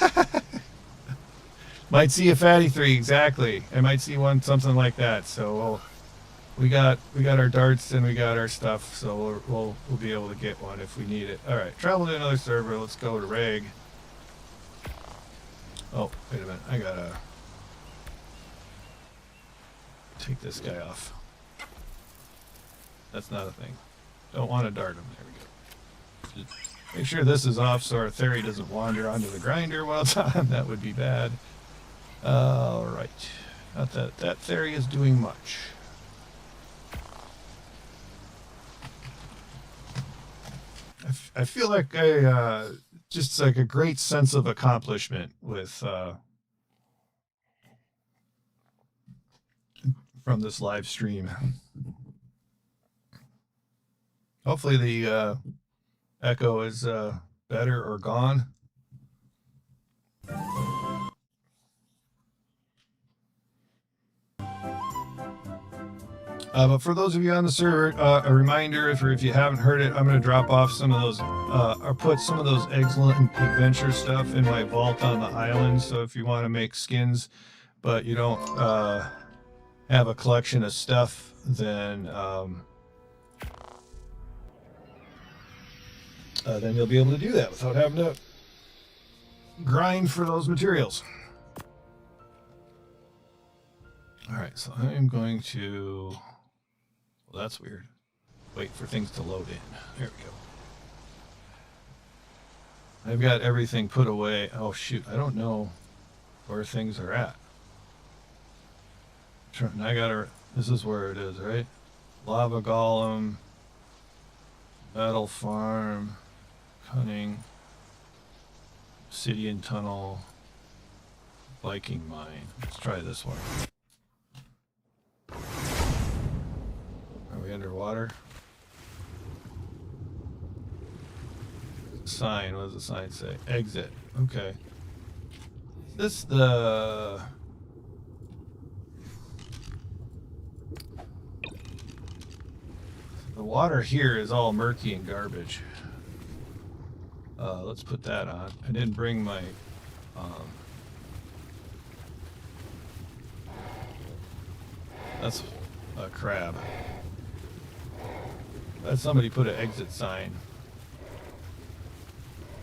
Might see a fatty 3, exactly. I might see one, something like that. So we got our darts and we got our stuff. So we'll be able to get one if we need it. All right, travel to another server. Let's go to Reg. Oh, wait a minute. I gotta take this guy off. That's not a thing. Don't want to dart him. There we go. Just make sure this is off so our theory doesn't wander onto the grinder while it's on. That would be bad. All right. Not that that theory is doing much. I feel like I just like a great sense of accomplishment with from this live stream. Hopefully the echo is better or gone. But for those of you on the server, a reminder, if you haven't heard it, I'm going to drop off some of those, or put some of those excellent adventure stuff in my vault on the island. So if you want to make skins, but you don't have a collection of stuff, then you'll be able to do that without having to grind for those materials. All right, so I am going to... Well, that's weird. Wait for things to load in. There we go. I've got everything put away. Oh, shoot. I don't know where things are at. I gotta... This is where it is, right? Lava Golem. Metal Farm. Cunning. Obsidian Tunnel. Viking Mine. Let's try this one. Are we underwater? Sign. What does the sign say? Exit. Okay. Is this the... The water here is all murky and garbage. Let's put that on. I didn't bring my... That's a crab. Somebody put an exit sign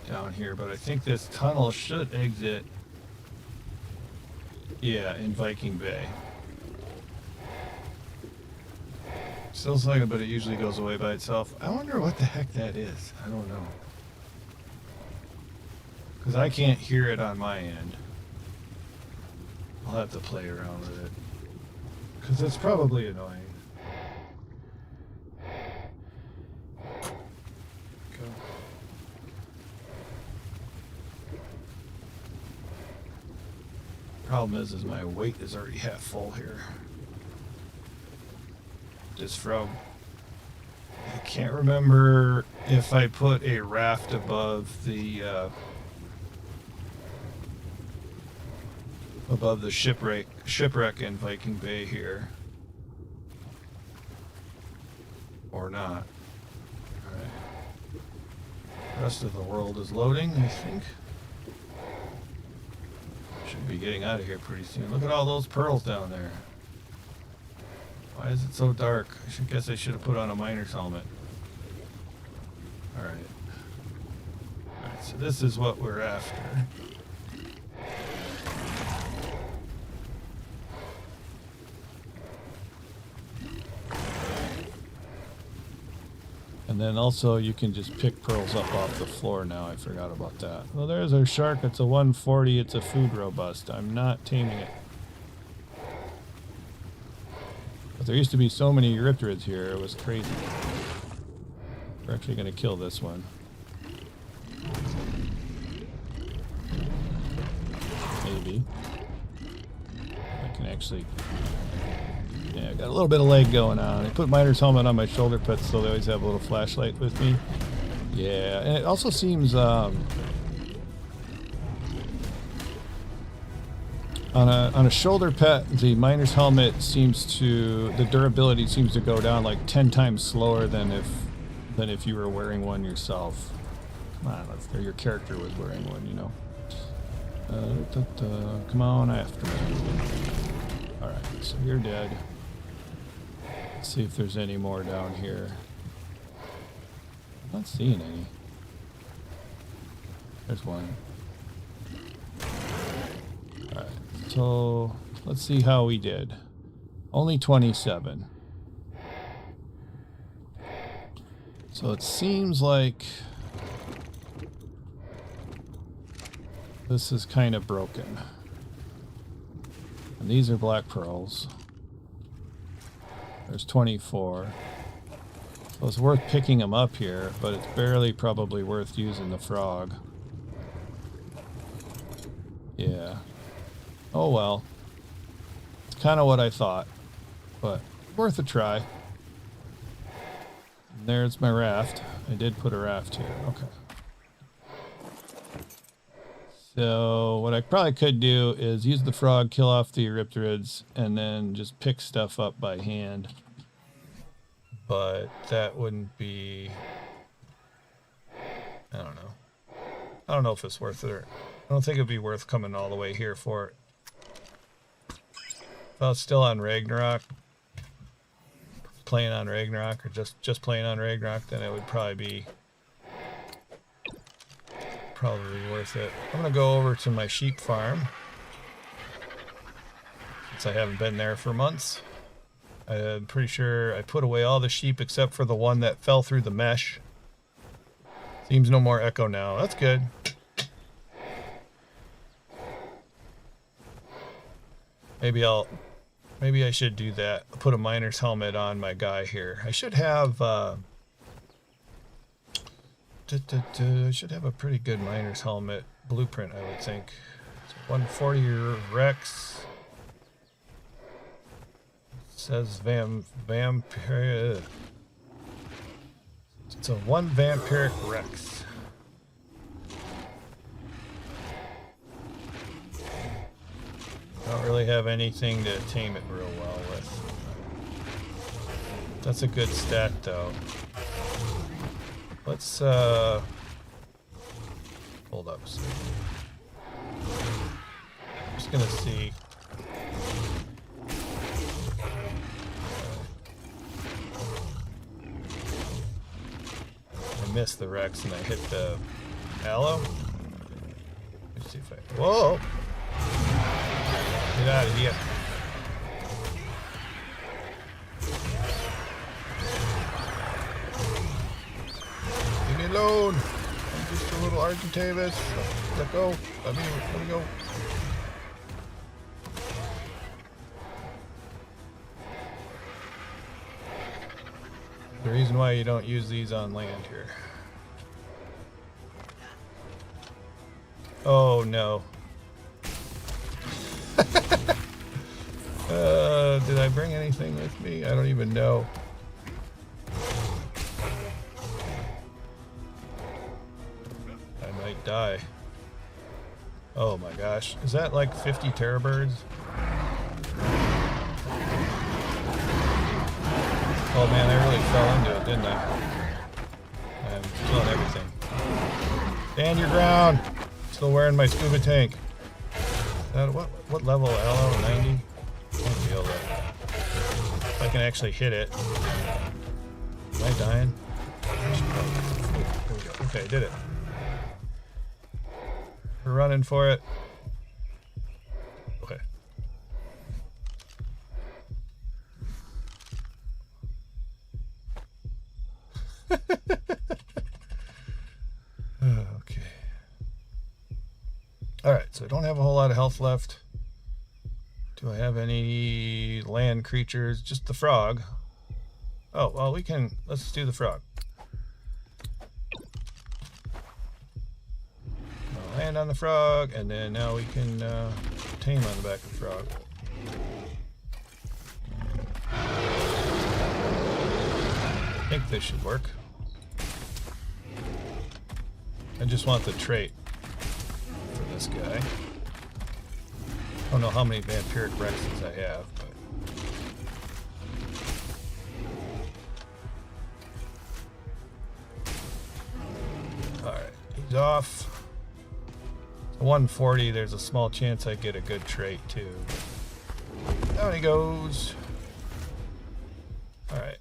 down here, but I think this tunnel should exit, yeah, in Viking Bay. Still slugging, but it usually goes away by itself. I wonder what the heck that is. I don't know. Because I can't hear it on my end. I'll have to play around with it. Because it's probably annoying. Problem is my weight is already half full here. This frog. I can't remember if I put a raft above the shipwreck in Viking Bay here, or not. All right. The rest of the world is loading, I think. Should be getting out of here pretty soon. Look at all those pearls down there. Why is it so dark? I guess I should have put on a miner's helmet. Alright. Alright, so this is what we're after. And then also you can just pick pearls up off the floor now. I forgot about that. Well, there's our shark. It's a 140. It's a food robust. I'm not taming it. But there used to be so many Eurypterids here. It was crazy. We're actually going to kill this one. Maybe. I can actually... Yeah, I got a little bit of leg going on. I put miner's helmet on my shoulder pets so they always have a little flashlight with me. Yeah, and it also seems on a shoulder pet, the miner's helmet seems to, the durability seems to go down like 10 times slower than if you were wearing one yourself. Come on, or your character was wearing one, you know. Come on after me. Alright, so you're dead. Let's see if there's any more down here. I'm not seeing any. There's one. Alright, so let's see how we did. Only 27. So it seems like this is kind of broken. And these are black pearls. There's 24. So it's worth picking them up here, but it's barely probably worth using the frog. Yeah. Oh well. It's kind of what I thought, but worth a try. And there's my raft. I did put a raft here. Okay. So what I probably could do is use the frog, kill off the Eurypterids, and then just pick stuff up by hand. But that wouldn't be... I don't know. I don't know if it's worth it or... I don't think it'd be worth coming all the way here for it. If I was still on Ragnarok, playing on Ragnarok, or just playing on Ragnarok, then it would probably be worth it. I'm gonna go over to my sheep farm since I haven't been there for months. I'm pretty sure I put away all the sheep except for the one that fell through the mesh. Seems no more echo now. That's good. Maybe I should do that. Put a miner's helmet on my guy here. I should have I should have a pretty good miner's helmet blueprint, I would think. It's 140 Rex. It says vampire. It's a 1 vampiric Rex. Don't really have anything to tame it real well with. That's a good stat though. Let's hold up. I'm just gonna see. I missed the Rex and I hit the aloe. Let's see if I. Whoa! Get out of here. Leave me alone. I'm just a little Argentavis. Let go. Let me go. The reason why you don't use these on land here. Oh no. Did I bring anything with me? I don't even know. I might die. Oh my gosh. Is that like 50 terabirds? Oh man, I really fell into it, didn't I? I'm killing everything. Stand your ground! Still wearing my scuba tank. What level? Aloe? 90? I won't be able to. If I can actually hit it. Am I dying? There we go. Okay, I did it. We're running for it. Okay. Okay. Alright, so I don't have a whole lot of health left. Do I have any land creatures? Just the frog. Oh, well, let's do the frog. I'll land on the frog, and then now we can tame on the back of the frog. I think this should work. I just want the trait for this guy. I don't know how many vampiric Rexes I have, but... Alright, he's off. 140, there's a small chance I get a good trait too. Down he goes. Alright.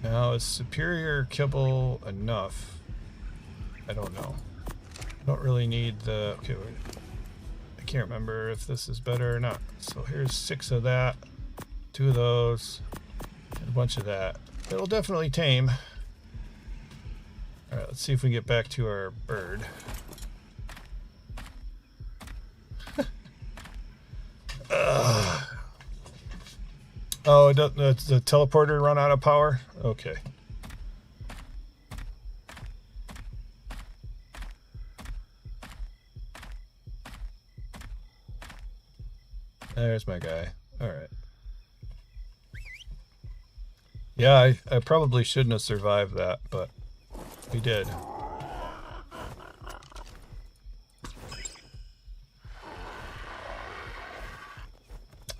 Now, is superior kibble enough? I don't know. I don't really need the... Okay, wait. I can't remember if this is better or not. So here's 6 of that, 2 of those, and a bunch of that. It'll definitely tame. Alright, let's see if we can get back to our bird. Oh, does the teleporter run out of power? Okay. There's my guy. Alright. Yeah, I probably shouldn't have survived that, but we did.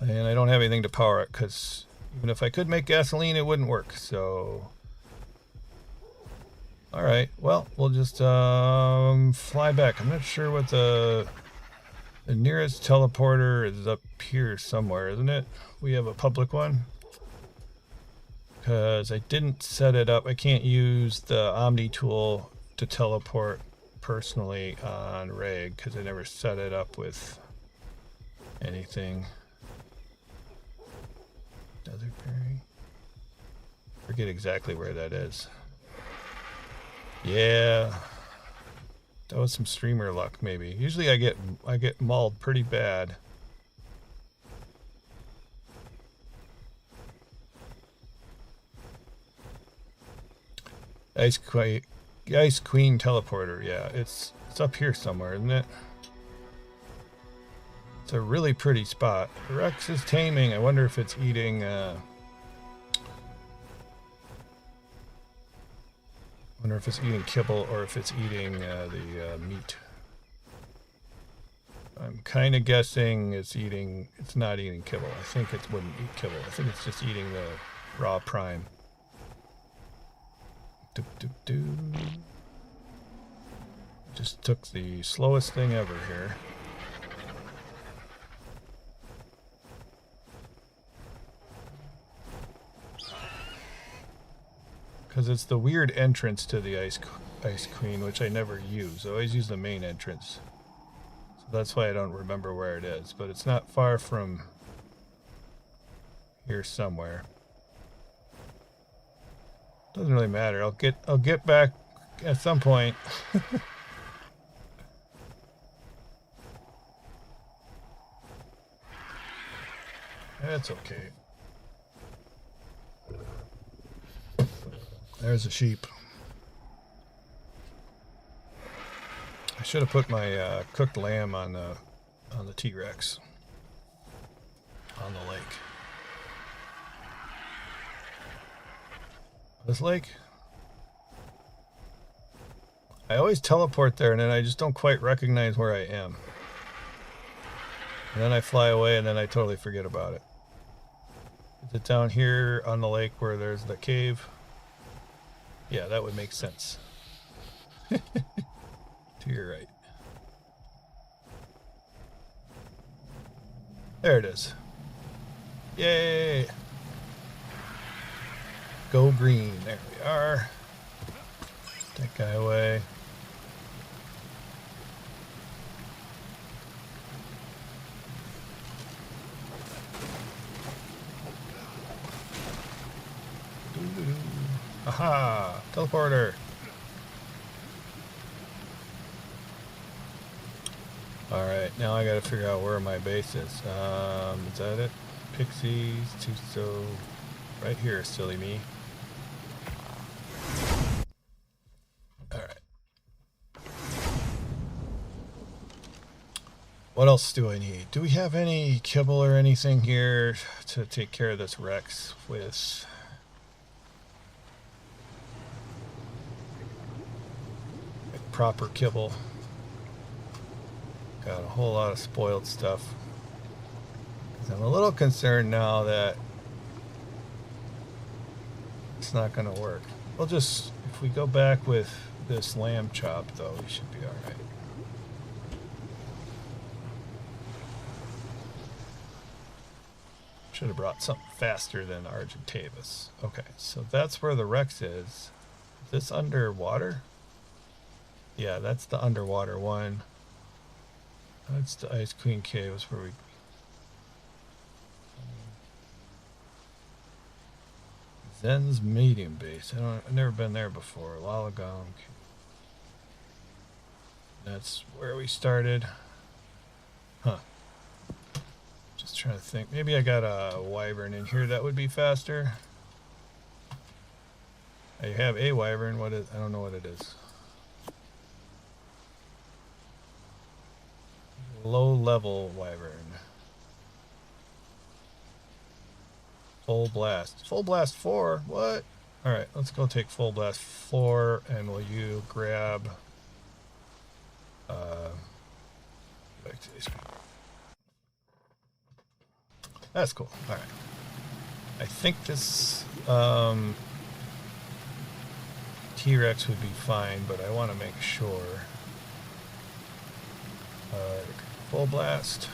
And I don't have anything to power it, because even if I could make gasoline, it wouldn't work, so... Alright, well, we'll just fly back. I'm not sure what the nearest teleporter is up here somewhere, isn't it? We have a public one. Because I didn't set it up. I can't use the Omni tool to teleport personally on Reg, because I never set it up with anything. Desert Prairie. Forget exactly where that is. Yeah, that was some streamer luck, maybe. Usually I get mauled pretty bad. Ice Queen teleporter. Yeah, it's up here somewhere, isn't it? It's a really pretty spot. Rex is taming. I wonder if it's eating... wonder if it's eating kibble or if it's eating the meat. I'm kind of guessing it's not eating kibble. I think it wouldn't eat kibble. I think it's just eating the raw prime. Just took the slowest thing ever here. Because it's the weird entrance to the Ice Queen, which I never use. I always use the main entrance. So that's why I don't remember where it is. But it's not far from here somewhere. Doesn't really matter. I'll get back at some point. That's okay. There's a sheep. I should have put my cooked lamb on the T-Rex on the lake. This lake? I always teleport there and then I just don't quite recognize where I am. And then I fly away and then I totally forget about it. Is it down here on the lake where there's the cave? Yeah, that would make sense. To your right. There it is. Yay! Go green. There we are. That guy away. Aha! Teleporter! Alright, now I gotta figure out where my base is. Is that it? Pixies, Tuso. Right here, silly me. Alright. What else do I need? Do we have any kibble or anything here to take care of this Rex with? Like proper kibble. Got a whole lot of spoiled stuff. I'm a little concerned now that it's not going to work. We'll just, if we go back with this lamb chop, though, we should be alright. Should have brought something faster than Argentavis. Okay, so that's where the Rex is. Is this underwater? Yeah, that's the underwater one. That's the Ice Queen Caves where we... Zen's medium base. I've never been there before. Lalagong. That's where we started. Huh. Just trying to think. Maybe I got a wyvern in here that would be faster. I have a wyvern. What is? I don't know what it is. Low level wyvern. Full blast. Full blast 4? What? Alright, let's go take full blast 4 and will you grab back to this. That's cool. Alright. I think this T-Rex would be fine, but I want to make sure. Full blast.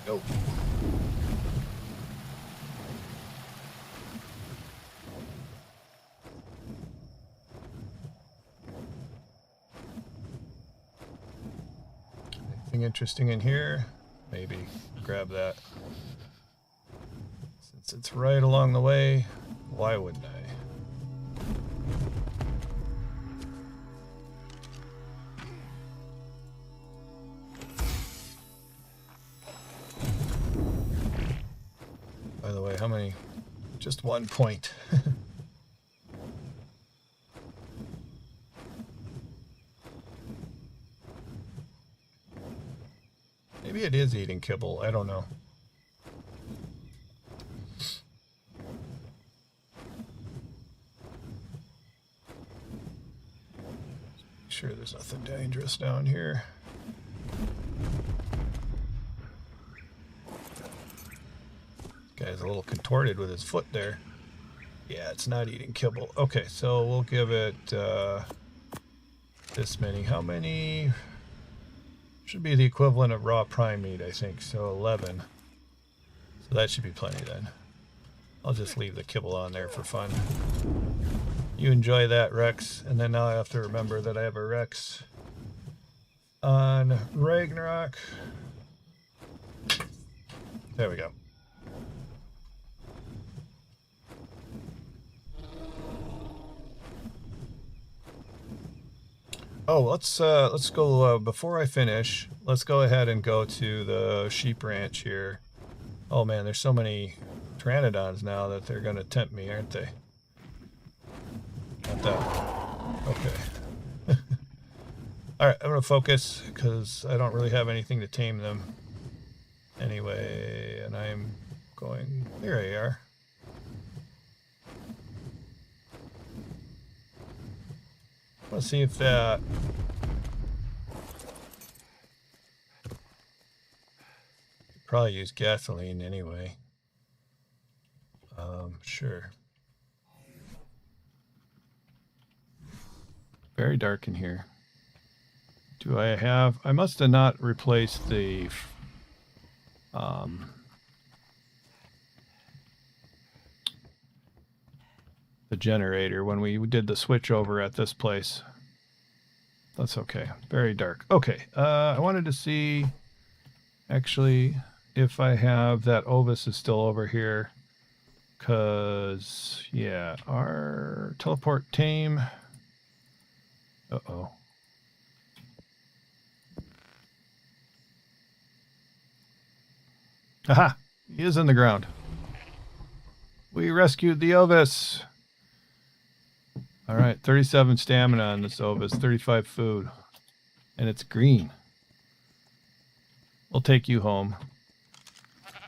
Go. Anything interesting in here? Maybe. Grab that. Since it's right along the way, why wouldn't I? By the way, how many? Just 1 point. Maybe it is eating kibble. I don't know. Make sure there's nothing dangerous down here. Guy's a little contorted with his foot there. Yeah, it's not eating kibble. Okay, so we'll give it this many. How many? Should be the equivalent of raw prime meat, I think. So 11. So that should be plenty then. I'll just leave the kibble on there for fun. You enjoy that, Rex. And then now I have to remember that I have a Rex on Ragnarok. There we go. Oh, let's go, before I finish, let's go ahead and go to the sheep ranch here. Oh man, there's so many pteranodons now that they're going to tempt me, aren't they? Not that. Okay. Alright, I'm going to focus because I don't really have anything to tame them. Anyway, and I'm going... Here you are. Let's see if that... Probably use gasoline anyway. Sure. Very dark in here. Do I have... I must have not replaced the... the generator when we did the switch over at this place. That's okay. Very dark. Okay. I wanted to see... Actually, if I have that Ovis is still over here. Because, yeah, our teleport tame. Uh-oh. Aha! He is in the ground. We rescued the Ovis. All right, 37 stamina on this Ovis, 35 food. And it's green. We'll take you home.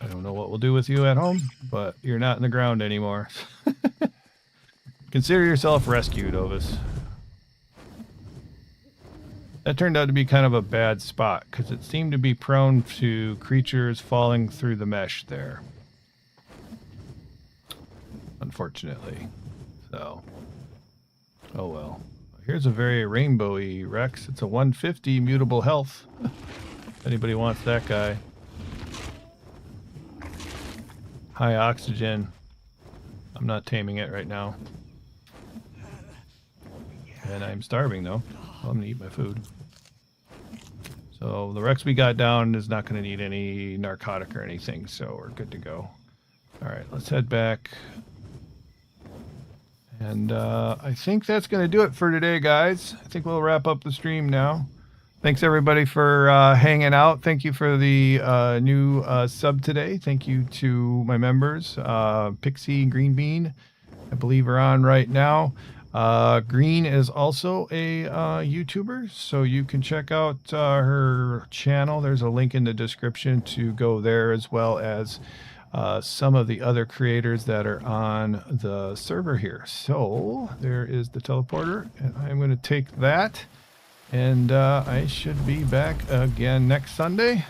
I don't know what we'll do with you at home, but you're not in the ground anymore. Consider yourself rescued, Ovis. That turned out to be kind of a bad spot, because it seemed to be prone to creatures falling through the mesh there. Unfortunately. So, oh well. Here's a very rainbowy Rex. It's a 150 mutable health. If anybody wants that guy. High oxygen. I'm not taming it right now. And I'm starving though. I'm gonna eat my food. So the Rex we got down is not gonna need any narcotic or anything, so we're good to go. Alright, let's head back. And I think that's going to do it for today, guys. I think we'll wrap up the stream now. Thanks, everybody, for hanging out. Thank you for the new sub today. Thank you to my members. Pixie and Greenebean, I believe, are on right now. Green is also a YouTuber, so you can check out her channel. There's a link in the description to go there, as well as some of the other creators that are on the server here. So there is the teleporter, and I'm going to take that, and I should be back again next Sunday.